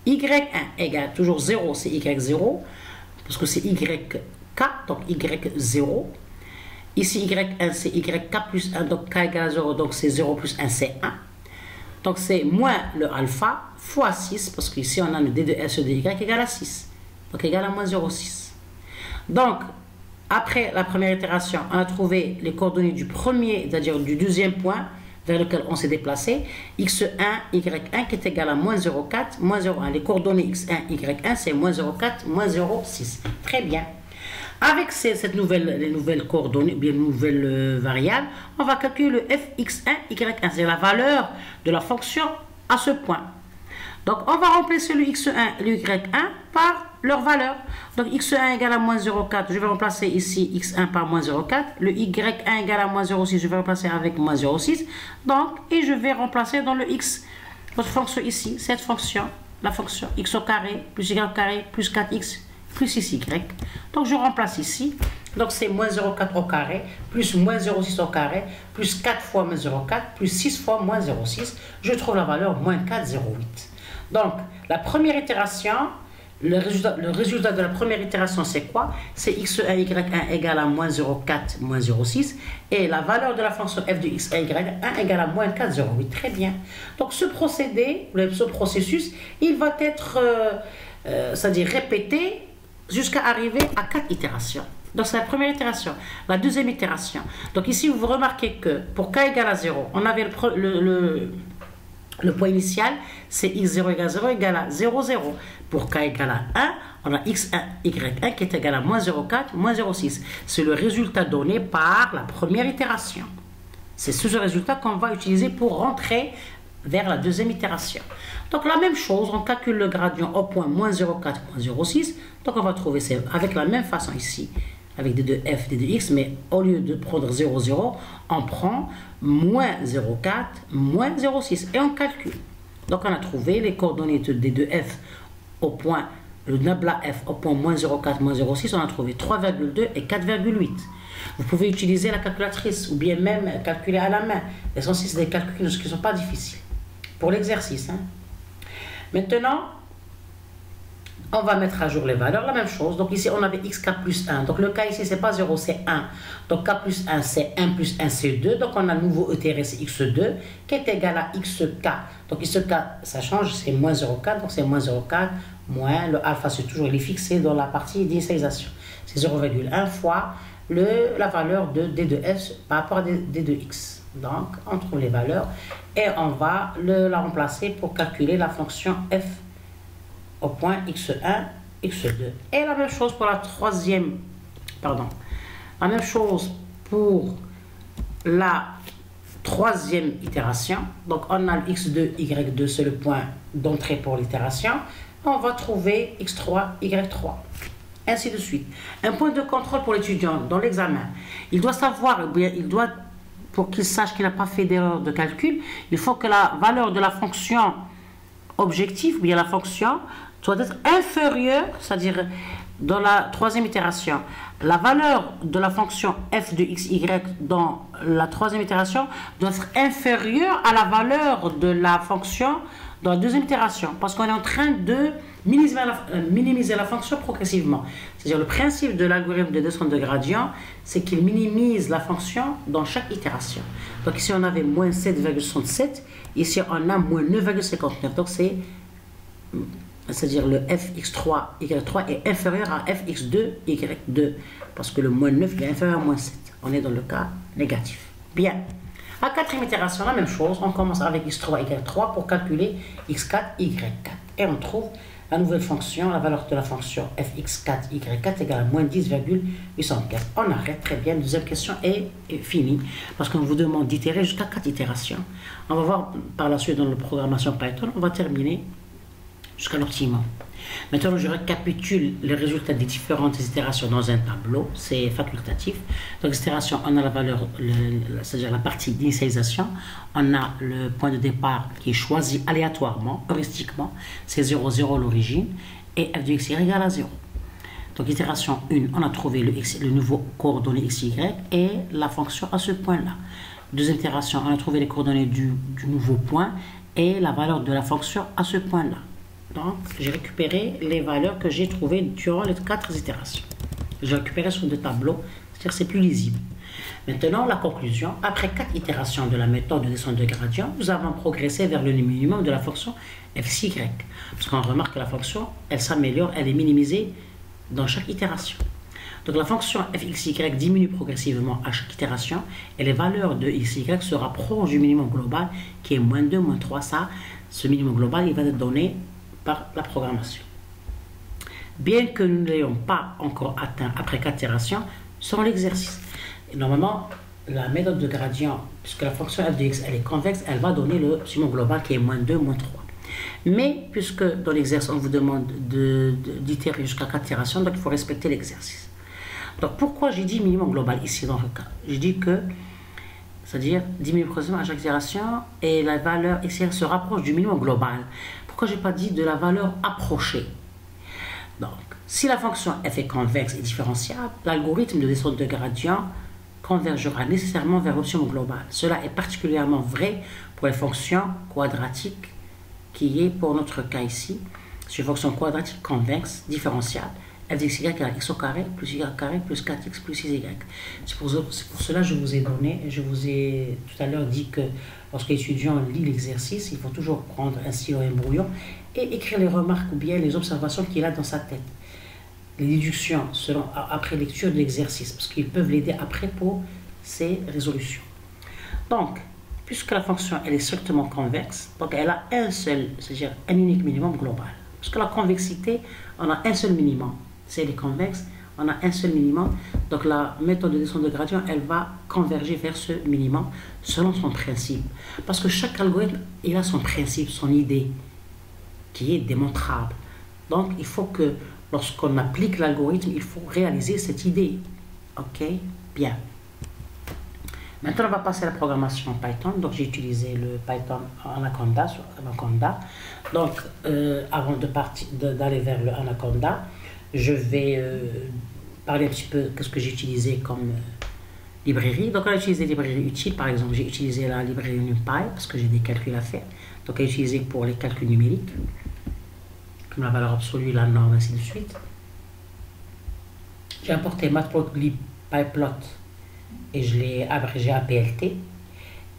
y1 égale toujours 0, c'est y0. Parce que c'est yk, donc y0. Ici y1 c'est yk plus 1, donc k égale à 0, donc c'est 0 plus 1, c'est 1. Donc c'est moins le alpha fois 6, parce qu'ici on a le d2f sur dy égale à 6. Donc égal à moins 0,6. Donc, après la première itération, on a trouvé les coordonnées du premier, c'est-à-dire du deuxième point vers lequel on s'est déplacé, x1, y1 qui est égal à moins 0,4, moins 0,1. Les coordonnées x1, y1, c'est moins 0,4, moins 0,6. Très bien. Avec les nouvelles coordonnées, bien nouvelles variables, on va calculer le fx1, y1. C'est la valeur de la fonction à ce point. Donc, on va remplacer le x1 et le y1 par leur valeur. Donc, x1 égale à moins 0,4. Je vais remplacer ici x1 par moins 0,4. Le y1 égale à moins 0,6. Je vais remplacer avec moins 0,6. Donc, et je vais remplacer dans le x. Votre fonction ici, cette fonction, la fonction x au carré plus y au carré plus 4x plus 6y. Donc, je remplace ici. Donc, c'est moins 0,4 au carré plus moins 0,6 au carré plus 4 fois moins 0,4 plus 6 fois moins 0,6. Je trouve la valeur moins 4,08. Donc, la première itération, le résultat de la première itération, c'est quoi? C'est x1, y1 égale à moins 0,4, moins 0,6. Et la valeur de la fonction f de x, y1 égale à moins 4,08. Très bien. Donc, ce procédé, ce processus, il va être, c'est-à-dire répété jusqu'à arriver à 4 itérations. Donc, c'est la première itération. La deuxième itération. Donc, ici, vous remarquez que pour k égale à 0, on avait le point initial, c'est x0 égale 0 égale à 0, 0. Pour k égale à 1, on a x1, y1 qui est égal à moins 0,4, moins 0,6. C'est le résultat donné par la première itération. C'est ce résultat qu'on va utiliser pour rentrer vers la deuxième itération. Donc la même chose, on calcule le gradient au point moins 0,4, moins 0,6. Donc on va trouver avec la même façon ici. avec d de f, d de x, mais au lieu de prendre 0, 0, on prend moins 0,4, moins 0,6 et on calcule. Donc on a trouvé les coordonnées de d de f au point, le nabla f au point moins 0,4, moins 0,6, on a trouvé 3,2 et 4,8. Vous pouvez utiliser la calculatrice ou bien même calculer à la main. L'essentiel, c'est des calculs qui ne sont pas difficiles. Pour l'exercice. Hein. Maintenant, on va mettre à jour les valeurs, la même chose. Donc ici, on avait xk plus 1. Donc le k ici, c'est pas 0, c'est 1. Donc k plus 1, c'est 1 plus 1, c'est 2. Donc on a le nouveau ETRS x2 qui est égal à xk. Donc xk, ça change, c'est moins 0,4. Donc c'est moins 0,4 moins le alpha, c'est toujours, il est fixé dans la partie d'initialisation. C'est 0,1 fois la valeur de d de f par rapport à d de x. Donc on trouve les valeurs et on va la remplacer pour calculer la fonction f au point x1, x2. Et la même chose pour la troisième, la même chose pour la troisième itération. Donc on a le x2, y2, c'est le point d'entrée pour l'itération. On va trouver x3, y3. Ainsi de suite. Un point de contrôle pour l'étudiant dans l'examen. Il doit savoir, pour qu'il sache qu'il n'a pas fait d'erreur de calcul, il faut que la valeur de la fonction objective, ou bien la fonction, doit être inférieure, c'est-à-dire dans la troisième itération, la valeur de la fonction f de xy dans la troisième itération doit être inférieure à la valeur de la fonction dans la deuxième itération, parce qu'on est en train de minimiser la fonction progressivement. C'est-à-dire le principe de l'algorithme de descente de gradient, c'est qu'il minimise la fonction dans chaque itération. Donc ici on avait moins 7,67, ici on a moins 9,59. Donc c'est-à-dire le fx3, y3 est inférieur à fx2, y2, parce que le moins 9 est inférieur à moins 7. On est dans le cas négatif. Bien. À quatrième itération, la même chose, on commence avec x3, y3 pour calculer x4, y4. Et on trouve la nouvelle fonction, la valeur de la fonction fx4, y4 égale à moins 10,804. On arrête, très bien, deuxième question est finie, parce qu'on vous demande d'itérer jusqu'à 4 itérations. On va voir par la suite dans la programmation Python, on va terminer jusqu'à l'optimum. Maintenant, je récapitule les résultats des différentes itérations dans un tableau. C'est facultatif. Donc, itération, on a la valeur, c'est-à-dire la partie d'initialisation. On a le point de départ qui est choisi aléatoirement, heuristiquement. C'est 0, 0 l'origine. Et f de x, y égale à 0. Donc, itération 1, on a trouvé le nouveau coordonnées x, y et la fonction à ce point-là. Deuxième itération, on a trouvé les coordonnées du nouveau point et la valeur de la fonction à ce point-là. Donc, j'ai récupéré les valeurs que j'ai trouvées durant les 4 itérations. J'ai récupéré sur deux tableaux, c'est-à-dire c'est plus lisible. Maintenant, la conclusion. Après 4 itérations de la méthode de descente de gradient, nous avons progressé vers le minimum de la fonction fxy. Parce qu'on remarque que la fonction, elle s'améliore, elle est minimisée dans chaque itération. Donc, la fonction fxy diminue progressivement à chaque itération et les valeurs de xy se rapprochent du minimum global qui est moins 2, moins 3. Ça, ce minimum global, il va être donné par la programmation. Bien que nous ne l'ayons pas encore atteint après 4 itérations, selon l'exercice. Normalement, la méthode de gradient, puisque la fonction f de x elle est convexe, elle va donner le minimum global qui est moins 2, moins 3. Mais puisque dans l'exercice, on vous demande d'itérer jusqu'à 4 itérations, donc il faut respecter l'exercice. Donc pourquoi j'ai dit minimum global ici dans le cas? J'ai dit que, c'est-à-dire diminue progressivement à chaque itération et la valeur x se rapproche du minimum global. Pourquoi je n'ai pas dit de la valeur approchée? Donc, si la fonction f est convexe et différenciable, l'algorithme de descente de gradient convergera nécessairement vers l'optimum global. Cela est particulièrement vrai pour les fonctions quadratiques, qui est pour notre cas ici, c'est une fonction quadratique convexe, différentiable, f de x égale x au carré plus y carré plus 4x plus 6y. C'est pour cela que je vous ai donné, je vous ai tout à l'heure dit que lorsque l'étudiant lit l'exercice, il faut toujours prendre un stylo et un brouillon et écrire les remarques ou bien les observations qu'il a dans sa tête. Les déductions après lecture de l'exercice, parce qu'ils peuvent l'aider après pour ses résolutions. Donc, puisque la fonction elle est strictement convexe, donc elle a un seul, c'est-à-dire un unique minimum global. Parce que la convexité, on a un seul minimum. Si elle est convexe, on a un seul minimum. Donc la méthode de descente de gradient, elle va converger vers ce minimum selon son principe. Parce que chaque algorithme, il a son principe, son idée, qui est démontrable. Donc il faut que lorsqu'on applique l'algorithme, il faut réaliser cette idée. Ok, bien. Maintenant, on va passer à la programmation Python. Donc, j'ai utilisé le Python Anaconda sur Anaconda. Donc, avant d'aller vers le Anaconda, je vais parler un petit peu de ce que j'ai utilisé comme librairie. Donc, on a utilisé des librairies utiles. Par exemple, j'ai utilisé la librairie NumPy parce que j'ai des calculs à faire. Donc, elle est utilisée pour les calculs numériques, comme la valeur absolue, la norme, ainsi de suite. J'ai importé Matplotlib PyPlot et je l'ai abrégé à PLT.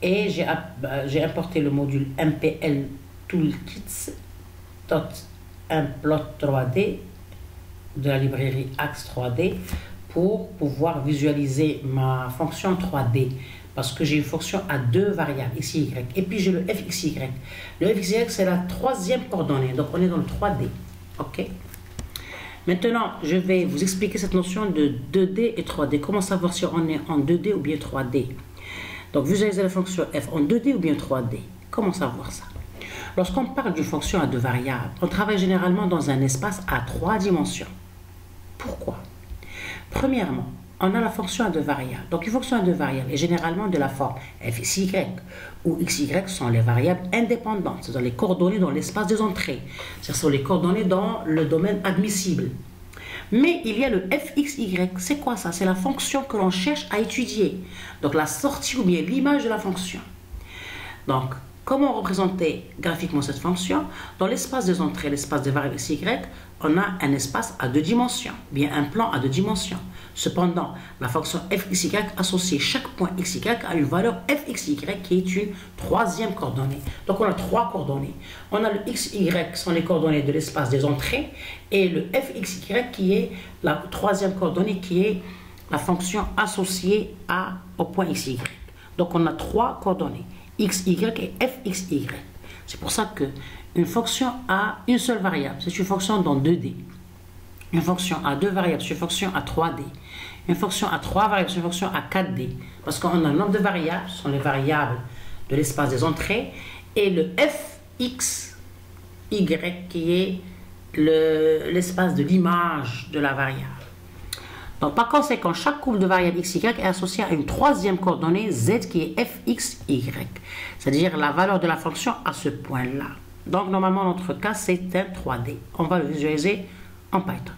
Et j'ai importé le module MPL Toolkits.mplot3d de la librairie Axe 3D pour pouvoir visualiser ma fonction 3D. Parce que j'ai une fonction à deux variables, x, y, et puis j'ai le fxy. Le fxy, c'est la troisième coordonnée, donc on est dans le 3D. Ok. Maintenant, je vais vous expliquer cette notion de 2D et 3D. Comment savoir si on est en 2D ou bien 3D? Donc, visualiser la fonction f en 2D ou bien 3D. Comment savoir ça? Lorsqu'on parle d'une fonction à deux variables, on travaille généralement dans un espace à trois dimensions. Pourquoi? Premièrement, on a la fonction à deux variables. Donc, une fonction à deux variables est généralement de la forme fxy, où xy sont les variables indépendantes, c'est-à-dire les coordonnées dans l'espace des entrées. Ce sont les coordonnées dans le domaine admissible. Mais il y a le fxy. C'est quoi ça? C'est la fonction que l'on cherche à étudier. Donc, la sortie ou bien l'image de la fonction. Donc, comment représenter graphiquement cette fonction? Dans l'espace des entrées, l'espace des variables xy, on a un espace à deux dimensions, bien un plan à deux dimensions. Cependant, la fonction fxy associe chaque point xy à une valeur fxy qui est une troisième coordonnée. Donc, on a trois coordonnées. On a le xy, sont les coordonnées de l'espace des entrées, et le fxy qui est la troisième coordonnée qui est la fonction associée au point xy. Donc, on a trois coordonnées, xy et fxy. C'est pour ça qu'une fonction a une seule variable, c'est une fonction dans 2D. Une fonction à deux variables, c'est une fonction à 3D. Une fonction à trois variables, c'est une fonction à 4D. Parce qu'on a un nombre de variables, ce sont les variables de l'espace des entrées, et le fxy qui est l'espace de l'image de la variable. Donc, par conséquent, chaque couple de variables xy est associée à une troisième coordonnée z qui est fxy, c'est-à-dire la valeur de la fonction à ce point-là. Donc, normalement, notre cas, c'est un 3D. On va le visualiser en Python.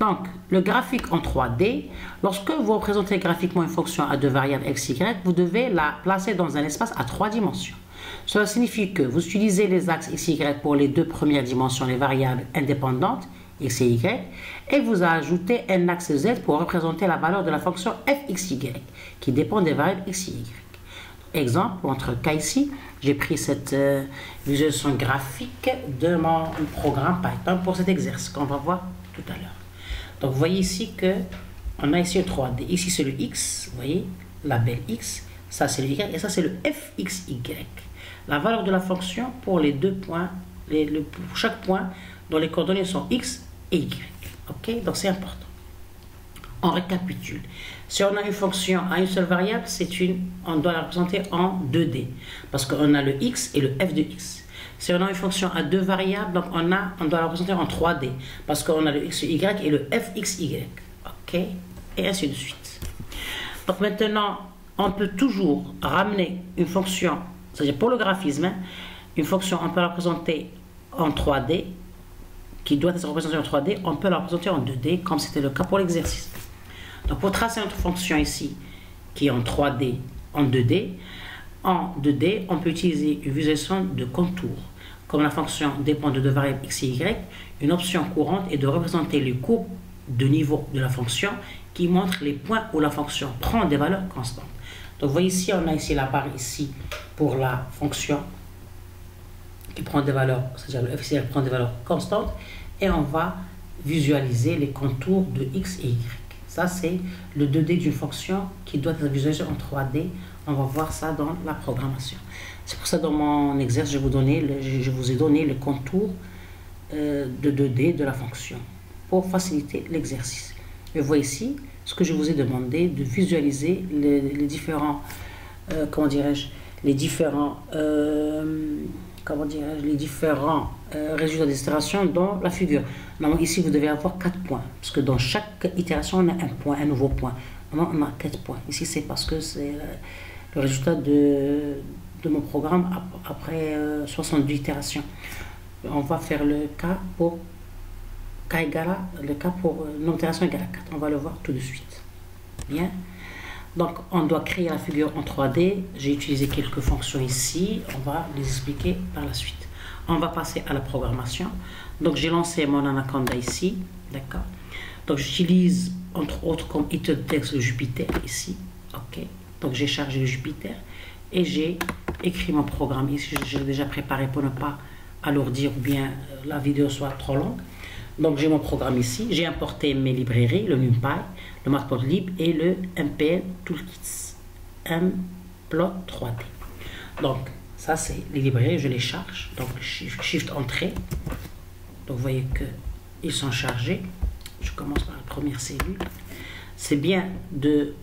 Donc, le graphique en 3D, lorsque vous représentez graphiquement une fonction à deux variables x, y, vous devez la placer dans un espace à trois dimensions. Cela signifie que vous utilisez les axes x, y pour les deux premières dimensions, les variables indépendantes, x et y, et vous ajoutez un axe z pour représenter la valeur de la fonction fxy, qui dépend des variables x et y. Exemple, pour notre cas ici, j'ai pris cette visualisation graphique de mon programme Python pour cet exercice qu'on va voir tout à l'heure. Donc, vous voyez ici qu'on a ici un 3D. Ici, c'est le x, vous voyez, la belle x. Ça, c'est le y, et ça, c'est le fxy. La valeur de la fonction pour les deux points, pour chaque point dont les coordonnées sont x et y. Ok, donc c'est important. On récapitule. Si on a une fonction à une seule variable, on doit la représenter en 2D, parce qu'on a le x et le f de x. Si on a une fonction à deux variables, donc on doit la représenter en 3D, parce qu'on a le xy et le fxy. Ok, et ainsi de suite. Donc maintenant, on peut toujours ramener une fonction, c'est-à-dire pour le graphisme, une fonction, on peut la représenter en 3D, qui doit être représentée en 3D, on peut la représenter en 2D, comme c'était le cas pour l'exercice. Donc, pour tracer notre fonction ici, qui est en 3D, en 2D, on peut utiliser une visualisation de contour. Comme la fonction dépend de deux variables x et y, une option courante est de représenter les courbes de niveau de la fonction qui montrent les points où la fonction prend des valeurs constantes. Donc, vous voyez ici, on a ici la barre ici pour la fonction qui prend des valeurs, c'est-à-dire le fxy prend des valeurs constantes, et on va visualiser les contours de x et y. Ça, c'est le 2D d'une fonction qui doit être visualisée en 3D. On va voir ça dans la programmation. C'est pour ça, dans mon exercice, je vous ai donné le contour de 2D de la fonction pour faciliter l'exercice. Et vous voyez ici ce que je vous ai demandé de visualiser les différents, comment dirais-je, les différents comment dire, les différents résultats d'itération dans la figure. Normalement, ici, vous devez avoir 4 points, parce que dans chaque itération, on a un point, un nouveau point. Normalement, on a 4 points. Ici, c'est parce que c'est le résultat de mon programme après 70 itérations. On va faire le cas pour k égale à, le cas pour nombre d'itérations égale à 4. On va le voir tout de suite. Bien. Donc, on doit créer la figure en 3D. J'ai utilisé quelques fonctions ici. On va les expliquer par la suite. On va passer à la programmation. Donc, j'ai lancé mon Anaconda ici. D'accord. Donc, j'utilise entre autres comme titre de texte le Jupiter ici. OK. Donc, j'ai chargé le Jupiter et j'ai écrit mon programme ici. J'ai déjà préparé pour ne pas alourdir ou bien la vidéo soit trop longue. Donc, j'ai mon programme ici. J'ai importé mes librairies, le NumPy, le Matplotlib et le MPL Toolkits. Mplot 3D. Donc, ça, c'est les librairies, je les charge. Donc, Shift Entrée. Donc, vous voyez qu'ils sont chargés. Je commence par la première cellule. C'est bien de...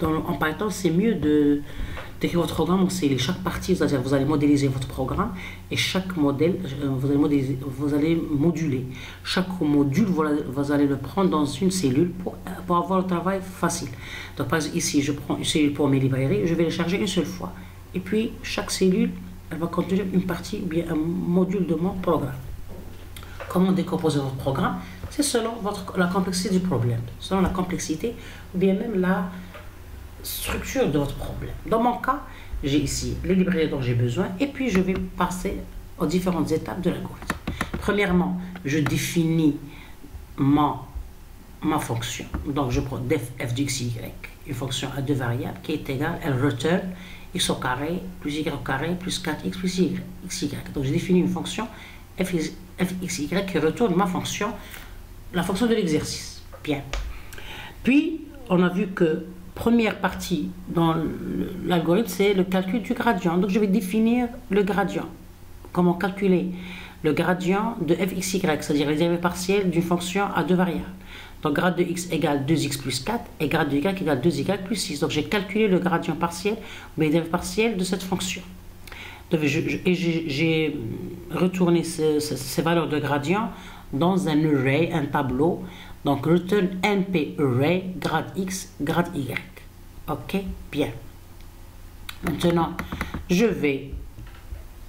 en Python, c'est mieux d'écrire votre programme en cellules. Chaque partie, c'est-à-dire vous allez modéliser votre programme et chaque modèle, vous allez moduler. Chaque module, vous allez le prendre dans une cellule pour avoir le travail facile. Donc, par exemple, ici, je prends une cellule pour mes librairies, je vais les charger une seule fois. Et puis, chaque cellule, elle va contenir une partie ou bien un module de mon programme. Comment décomposer votre programme? C'est selon la complexité du problème, selon la complexité ou bien même la structure de votre problème. Dans mon cas, j'ai ici les librairies dont j'ai besoin et puis je vais passer aux différentes étapes de l'algorithme. Premièrement, je définis ma fonction. Donc, je prends def f de x, y, une fonction à deux variables qui est égale, elle return x au carré plus y au carré plus 4x plus y. Donc, j'ai défini une fonction fxy qui retourne ma fonction, la fonction de l'exercice. Bien. Puis, on a vu que première partie dans l'algorithme, c'est le calcul du gradient. Donc, je vais définir le gradient. Comment calculer le gradient de fxy, c'est-à-dire les dérivées partielles d'une fonction à deux variables. Donc, grade de x égale 2x plus 4 et grade de y égale 2y plus 6. Donc, j'ai calculé le gradient partiel, mais les dérivées partielles de cette fonction. Donc, j'ai retourné ces valeurs de gradient dans un array, un tableau. Donc, return np array, grade x, grade y. OK, bien. Maintenant, je vais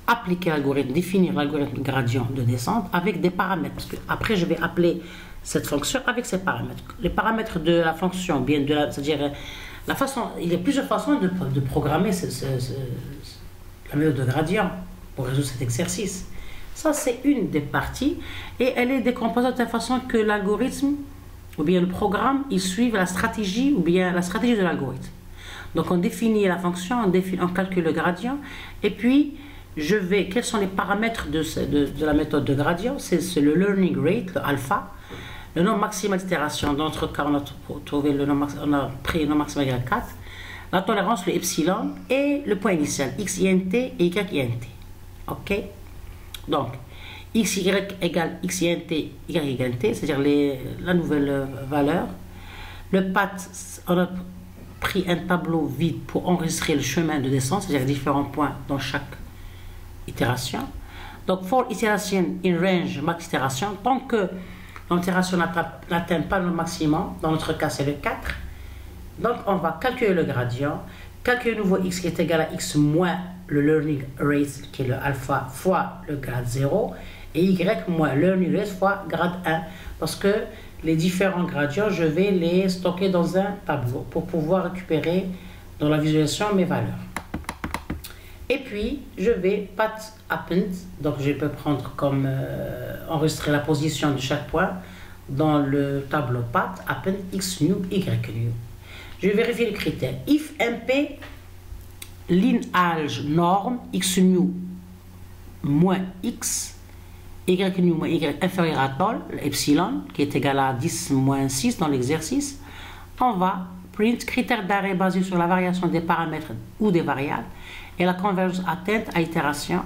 appliquer l'algorithme, définir l'algorithme gradient de descente avec des paramètres. Parce que après, je vais appeler cette fonction avec ces paramètres. Les paramètres de la fonction, bien c'est-à-dire la façon, il y a plusieurs façons de programmer la méthode de gradient pour résoudre cet exercice. Ça, c'est une des parties et elle est décomposée de telle façon que l'algorithme ou bien le programme, il suit la stratégie ou bien la stratégie de l'algorithme. Donc, on définit la fonction, on calcule le gradient et puis quels sont les paramètres de la méthode de gradient? C'est le learning rate, le alpha, le nombre maximal d'itération. Dans notre cas, on a pris le nombre maximal égal à 4, la tolérance, le epsilon et le point initial, x int et y int. OK? Donc, xy égale x int, y int, c'est-à-dire la nouvelle valeur. Le path, on a pris un tableau vide pour enregistrer le chemin de descente, c'est-à-dire différents points dans chaque itération. Donc, for iteration in range max itération, tant que l'itération n'atteint pas le maximum, dans notre cas c'est le 4, donc on va calculer le gradient, calculer le nouveau x qui est égal à x moins le learning rate qui est le alpha fois le grade 0 et y moins learning rate fois grade 1 parce que les différents gradients je vais les stocker dans un tableau pour pouvoir récupérer dans la visualisation mes valeurs. Et puis, je vais path append, donc je peux prendre comme enregistrer la position de chaque point dans le tableau path append x new, y new. Je vais vérifier les critères. If mp lineage norme x new moins x, y new moins y inférieur à tol, epsilon, qui est égal à 10 moins 6 dans l'exercice, on va print critère d'arrêt basé sur la variation des paramètres ou des variables et la convergence atteinte à itération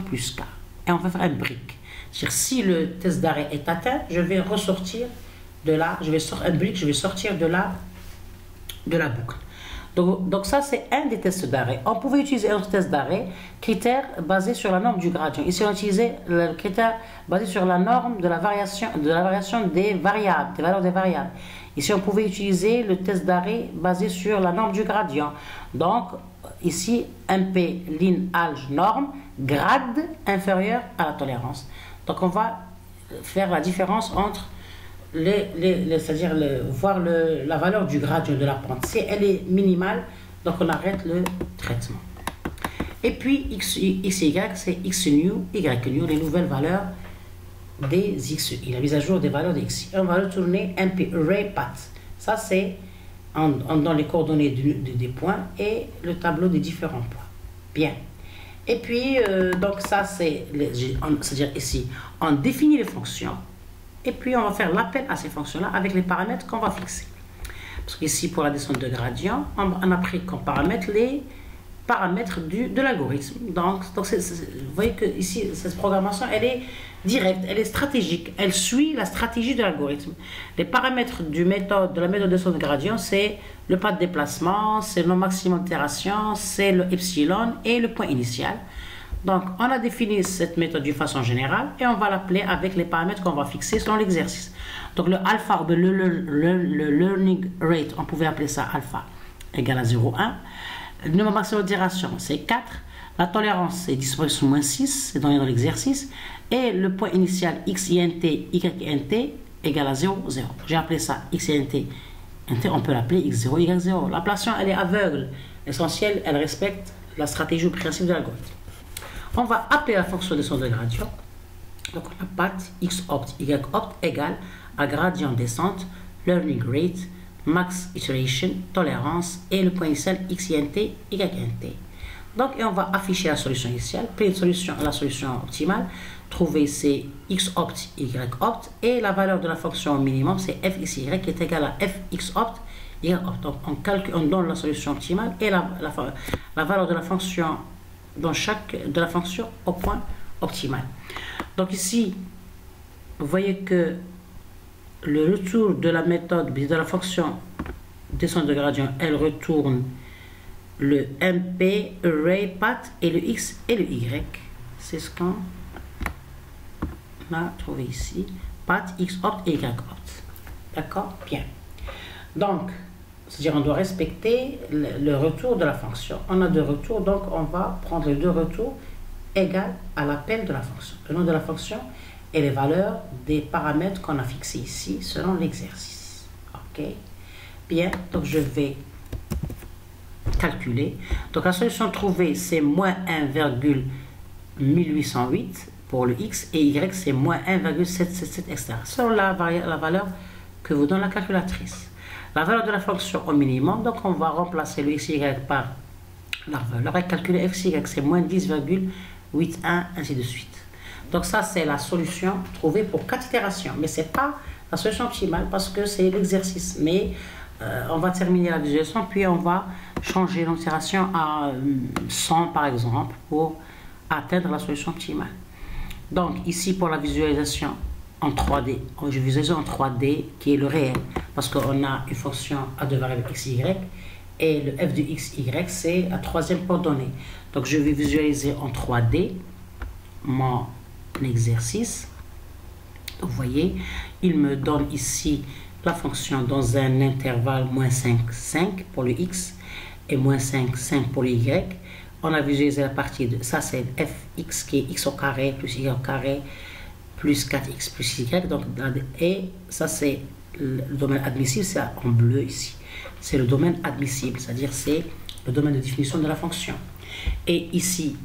plus k. Et on va faire un break. C'est-à-dire, si le test d'arrêt est atteint, je vais ressortir de là, je vais sortir un break, je vais sortir de la boucle. Donc ça, c'est un des tests d'arrêt. On pouvait utiliser un autre test d'arrêt, critère basé sur la norme du gradient. Ici, on utilisait le critère basé sur la norme de la variation des variables, des valeurs des variables. Ici, on pouvait utiliser le test d'arrêt basé sur la norme du gradient. Donc, ici, MP, line, alge, norme, grade inférieur à la tolérance. Donc, on va faire la différence entre c'est-à-dire voir la valeur du gradient de la pente. Si elle est minimale, donc on arrête le traitement. Et puis, XY, c'est X new, Y new, les nouvelles valeurs des XY, la mise à jour des valeurs des XY. On va retourner MP array path. Ça, c'est dans les coordonnées des points et le tableau des différents points. Bien. Et puis, donc ça, c'est-à-dire ici, on définit les fonctions et puis on va faire l'appel à ces fonctions-là avec les paramètres qu'on va fixer. Parce qu'ici, pour la descente de gradient, on a pris comme paramètres les paramètres de l'algorithme. Donc vous voyez que ici, cette programmation, elle est directe, elle est stratégique, elle suit la stratégie de l'algorithme. Les paramètres de la méthode de descente de gradient, c'est le pas de déplacement, c'est le maximum d'itération, c'est le epsilon et le point initial. Donc on a défini cette méthode d'une façon générale et on va l'appeler avec les paramètres qu'on va fixer selon l'exercice. Donc le alpha, le learning rate, on pouvait appeler ça alpha égale à 0,1. Le nombre maximum d'itération, c'est 4. La tolérance, c'est 10 plus moins 6, c'est donné dans l'exercice. Et le point initial x int, y int égale à 0, 0. J'ai appelé ça x int, on peut l'appeler x0, y0. L'appellation, elle est aveugle. L'essentiel, elle respecte la stratégie ou le principe de l'algorithme. On va appeler la fonction de descente de gradient. Donc, on a path x opt, y opt égale à gradient descente, learning rate, max iteration, tolérance et le point initial x int, y int. Donc, et on va afficher la solution initiale, puis la solution optimale, trouver c'est x opt, y opt, et la valeur de la fonction minimum, c'est fxy qui est égal à fx opt, y opt. Donc, on donne la solution optimale et la valeur de la fonction dans de la fonction au point optimal. Donc ici, vous voyez que le retour de la méthode, de la fonction descente de gradient, elle retourne le MP, array, path et le X et le Y. C'est ce qu'on a trouvé ici. Path, X opt et Y opt. D'accord? Bien. Donc, c'est-à-dire on doit respecter le retour de la fonction. On a deux retours, donc on va prendre les deux retours égal à l'appel de la fonction. Le nom de la fonction et les valeurs des paramètres qu'on a fixés ici selon l'exercice. OK? Bien, donc je vais calculer. Donc la solution trouvée, c'est moins 1,1808 pour le x et y, c'est moins 1,777, etc. Selon la valeur que vous donne la calculatrice. La valeur de la fonction au minimum, donc on va remplacer le x, y par la valeur et calculer f, y, c'est moins 10,81, ainsi de suite. Donc ça, c'est la solution trouvée pour 4 itérations. Mais ce n'est pas la solution optimale parce que c'est l'exercice. Mais on va terminer la visualisation, puis on va changer l'itération à 100 par exemple pour atteindre la solution optimale. Donc ici pour la visualisation en 3D, je visualise en 3D qui est le réel parce qu'on a une fonction à deux variables x, y et le f de x, y c'est la troisième coordonnée. Donc je vais visualiser en 3D mon exercice. Vous voyez, il me donne ici la fonction dans un intervalle moins 5, 5 pour le x et moins 5, 5 pour le y. On a visualisé la partie de ça, c'est fx qui est x au carré plus y au carré plus 4x plus y. Donc, et ça, c'est le domaine admissible, c'est en bleu ici. C'est le domaine admissible, c'est-à-dire c'est le domaine de définition de la fonction. Et ici,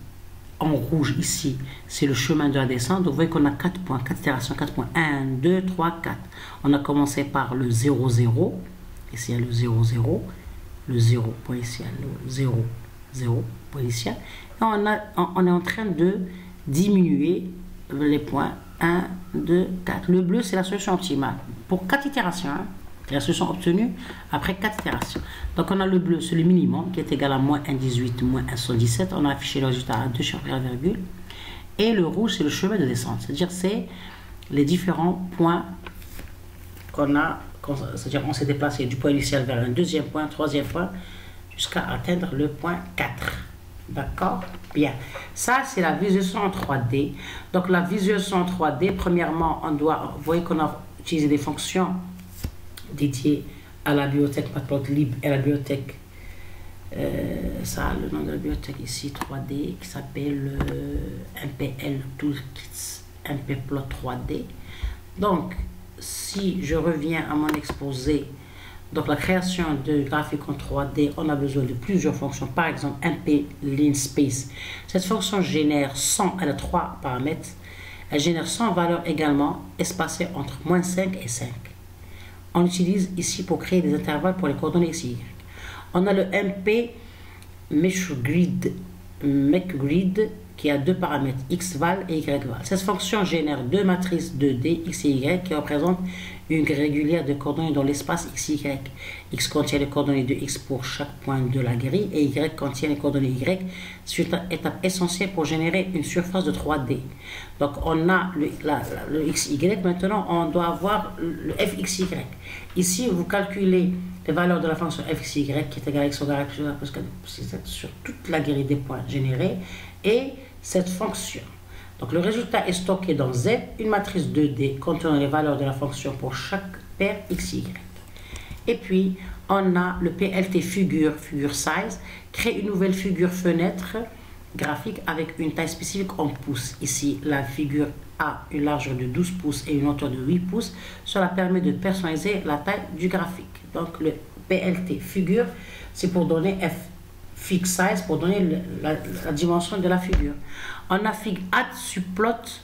en rouge, ici, c'est le chemin de la descente. Donc, vous voyez qu'on a 4 points, 4 itérations, 4 points. 1, 2, 3, 4. On a commencé par le 0, 0. Ici, il y a le 0, 0. Le 0, point initial. Le 0, 0, point initial. Et on est en train de diminuer les points. 1, 2, 4. Le bleu, c'est la solution optimale. Pour 4 itérations, hein, c'est la solution obtenue après 4 itérations. Donc, on a le bleu, c'est le minimum, qui est égal à moins 1,18, moins 1,77. On a affiché le résultat à 2 sur la virgule. Et le rouge, c'est le chemin de descente. C'est-à-dire, c'est les différents points qu'on a. C'est-à-dire, on s'est déplacé du point initial vers un deuxième point, troisième point, jusqu'à atteindre le point 4. D'accord? Bien. Ça, c'est la visualisation en 3D. Donc, la visualisation en 3D, premièrement, vous voyez qu'on a utilisé des fonctions dédiées à la bibliothèque Matplotlib et à la bibliothèque, ça, le nom de la bibliothèque ici, 3D, qui s'appelle MPL Toolkits, MPplot 3D. Donc, si je reviens à mon exposé, donc la création de graphiques en 3D, on a besoin de plusieurs fonctions. Par exemple, MP Linspace. Cette fonction génère 100, elle a 3 paramètres. Elle génère 100 valeurs également espacées entre -5 et 5. On l'utilise ici pour créer des intervalles pour les coordonnées x, y. On a le MP MeshGrid qui a 2 paramètres xval et yval. Cette fonction génère 2 matrices 2D x et y qui représentent une grille régulière de coordonnées dans l'espace x, y. X contient les coordonnées de x pour chaque point de la grille et y contient les coordonnées y. C'est une étape essentielle pour générer une surface de 3D. Donc on a le x, y. Maintenant on doit avoir le f, x, y. Ici vous calculez les valeurs de la fonction f, x, y qui est égale à x au carré plus sur toute la grille des points générés et cette fonction. Donc le résultat est stocké dans Z, une matrice 2D contenant les valeurs de la fonction pour chaque paire x, y. Et puis on a le PLT figure size, crée une nouvelle figure fenêtre graphique avec une taille spécifique en pouces. Ici la figure a une largeur de 12 pouces et une hauteur de 8 pouces. Cela permet de personnaliser la taille du graphique. Donc le PLT figure, c'est pour donner f fig size, pour donner la dimension de la figure. On a fig add subplot,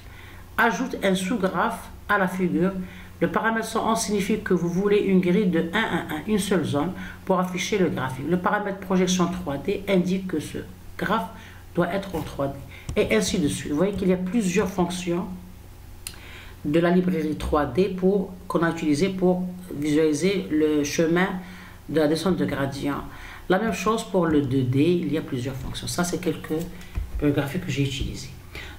ajoute un sous-graphe à la figure. Le paramètre 101 signifie que vous voulez une grille de 1 à 1, une seule zone pour afficher le graphique. Le paramètre projection 3D indique que ce graphe doit être en 3D et ainsi de suite. Vous voyez qu'il y a plusieurs fonctions de la librairie 3D qu'on a utilisé pour visualiser le chemin de la descente de gradient. La même chose pour le 2D, il y a plusieurs fonctions. Ça, c'est quelques graphiques que j'ai utilisés.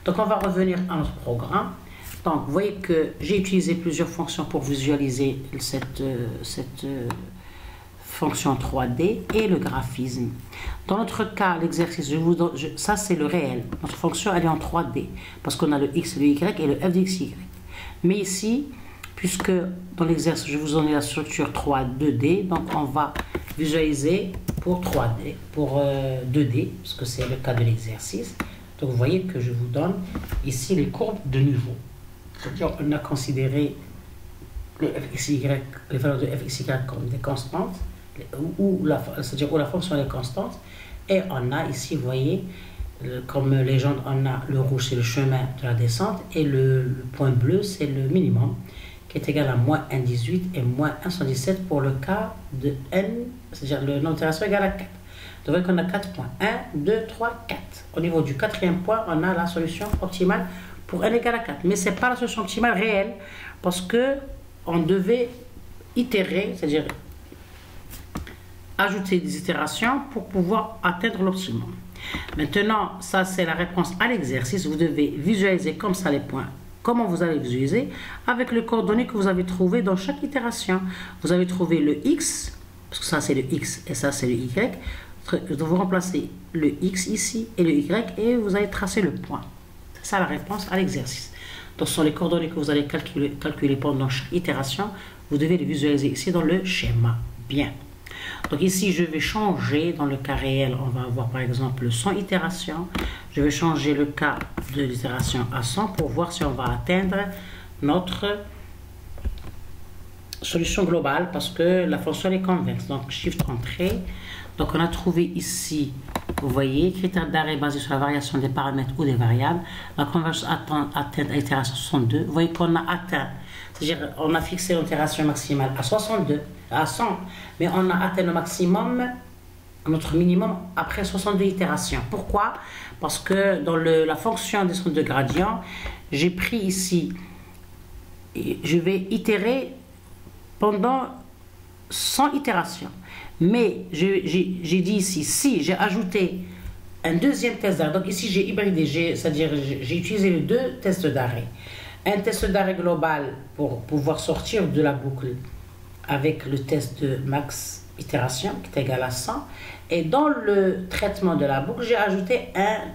Donc, on va revenir à notre programme. Donc, vous voyez que j'ai utilisé plusieurs fonctions pour visualiser cette fonction 3D et le graphisme. Dans notre cas, l'exercice, ça c'est le réel. Notre fonction, elle est en 3D parce qu'on a le x, le y et le f de x, y. Mais ici, puisque dans l'exercice, je vous en ai la structure 2D, donc on va visualiser pour 3D, pour 2D, parce que c'est le cas de l'exercice. Donc vous voyez que je vous donne ici les courbes de niveau. C'est-à-dire on a considéré le fxy, les valeurs de fxy comme des constantes, c'est-à-dire où la fonction est constante. Et on a ici, vous voyez, comme légende, on a le rouge, c'est le chemin de la descente, et le point bleu, c'est le minimum, qui est égal à -1,18 et -1,117 pour le cas de n, c'est-à-dire le nombre d'itérations égal à 4. Donc, vous voyez qu'on a 4 points. 1, 2, 3, 4. Au niveau du quatrième point, on a la solution optimale pour n égale à 4. Mais ce n'est pas la solution optimale réelle, parce qu'on devait itérer, c'est-à-dire ajouter des itérations pour pouvoir atteindre l'optimum. Maintenant, ça c'est la réponse à l'exercice. Vous devez visualiser comme ça les points. Comment vous allez visualiser? Avec les coordonnées que vous avez trouvées dans chaque itération. Vous avez trouvé le x, parce que ça c'est le x et ça c'est le y. Vous remplacez le x ici et le y et vous allez tracer le point. C'est ça la réponse à l'exercice. Donc ce sont les coordonnées que vous allez calculer pendant chaque itération. Vous devez les visualiser ici dans le schéma. Bien. Donc ici, je vais changer, dans le cas réel, on va avoir par exemple 100 itérations. Je vais changer le cas de l'itération à 100 pour voir si on va atteindre notre solution globale parce que la fonction est convexe. Donc shift entrée. Donc on a trouvé ici, vous voyez, critère d'arrêt basé sur la variation des paramètres ou des variables. La convergence atteinte à l'itération 62. Vous voyez qu'on a atteint, c'est-à-dire on a fixé l'itération maximale à 62, à 100, mais on a atteint le maximum, notre minimum, après 62 itérations. Pourquoi? Parce que dans la fonction descente de gradient, j'ai pris ici, je vais itérer pendant 100 itérations. Mais j'ai dit ici, si j'ai ajouté un deuxième test d'arrêt, donc ici j'ai hybridé, c'est-à-dire j'ai utilisé les deux tests d'arrêt. Un test d'arrêt global pour pouvoir sortir de la boucle avec le test de max itération qui est égal à 100. Et dans le traitement de la boucle, j'ai ajouté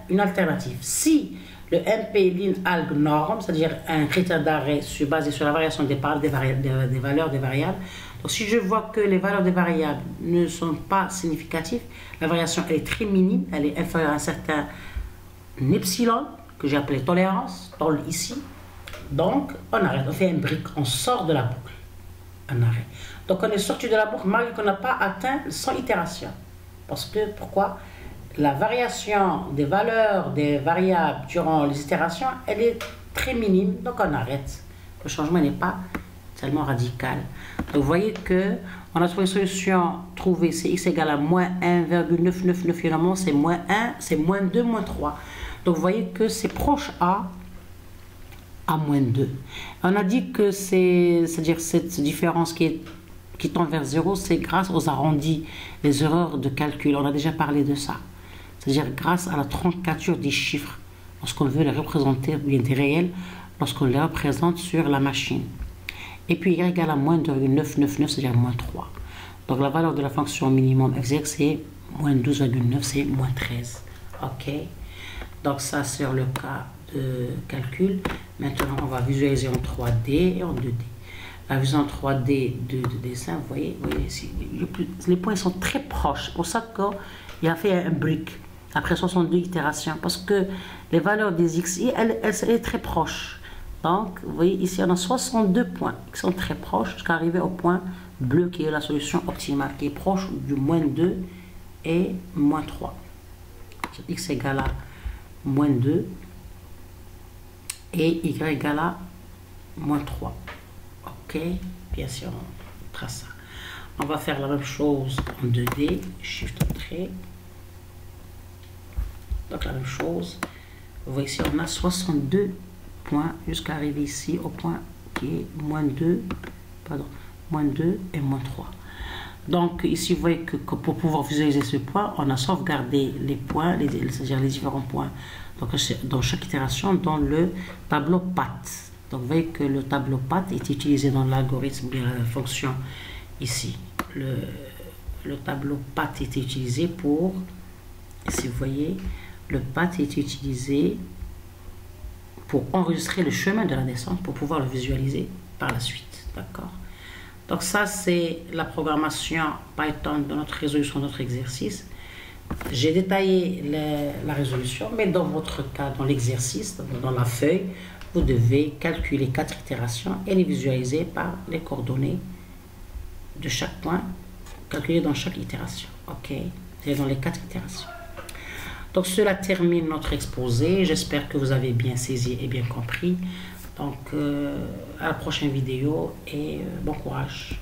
une alternative. Si le MP line alg norme, c'est-à-dire un critère d'arrêt basé sur la variation des valeurs des variables, donc si je vois que les valeurs des variables ne sont pas significatives, la variation elle est très minime, elle est inférieure à un certain epsilon, que j'ai appelé tolérance, ici. Donc, on arrête, on fait un brick, on sort de la boucle. Un arrêt. Donc, on est sorti de la boucle malgré qu'on n'a pas atteint 100 itérations. Parce que, pourquoi? La variation des valeurs des variables durant les itérations, elle est très minime, donc on arrête. Le changement n'est pas tellement radical. Donc, vous voyez que on a trouvé une solution trouvée, c'est x égale à moins 1,999, finalement, c'est moins 1, c'est moins 2, moins 3. Donc, vous voyez que c'est proche à moins 2. On a dit que c'est-à-dire cette différence qui tend vers 0, c'est grâce aux arrondis, les erreurs de calcul. On a déjà parlé de ça. C'est-à-dire grâce à la truncature des chiffres, lorsqu'on veut les représenter, ou bien des réels, lorsqu'on les représente sur la machine. Et puis y égale à moins 2,999, c'est-à-dire moins 3. Donc la valeur de la fonction minimum f(x) c'est moins 12,9, c'est moins 13. OK. Donc ça sur le cas de calcul. Maintenant on va visualiser en 3D et en 2D. La vision en 3D de dessin, vous voyez ici, les points sont très proches. C'est pour ça qu'il a fait un brick après 62 itérations. Parce que les valeurs des xi, elles sont très proches. Donc, vous voyez ici, on a 62 points qui sont très proches jusqu'à arriver au point bleu qui est la solution optimale, qui est proche du moins 2 et moins 3. X égale à moins 2 et y égale à moins 3. OK, bien sûr, on trace ça. On va faire la même chose en 2D, shift trait. Donc la même chose. Vous voyez ici, on a 62 points jusqu'à arriver ici au point qui est moins 2 et moins 3. Donc ici, vous voyez que pour pouvoir visualiser ce point, on a sauvegardé les points, c'est-à-dire les différents points donc, dans chaque itération dans le tableau path. Donc vous voyez que le tableau path est utilisé dans l'algorithme de la fonction ici. Le tableau path est utilisé pour, ici vous voyez, le path est utilisé pour enregistrer le chemin de la descente pour pouvoir le visualiser par la suite. D'accord? Donc ça c'est la programmation Python de notre résolution de notre exercice. J'ai détaillé la résolution, mais dans votre cas, dans l'exercice, dans la feuille, vous devez calculer 4 itérations et les visualiser par les coordonnées de chaque point, calculées dans chaque itération. OK? C'est dans les 4 itérations. Donc cela termine notre exposé. J'espère que vous avez bien saisi et bien compris. Donc à la prochaine vidéo et bon courage.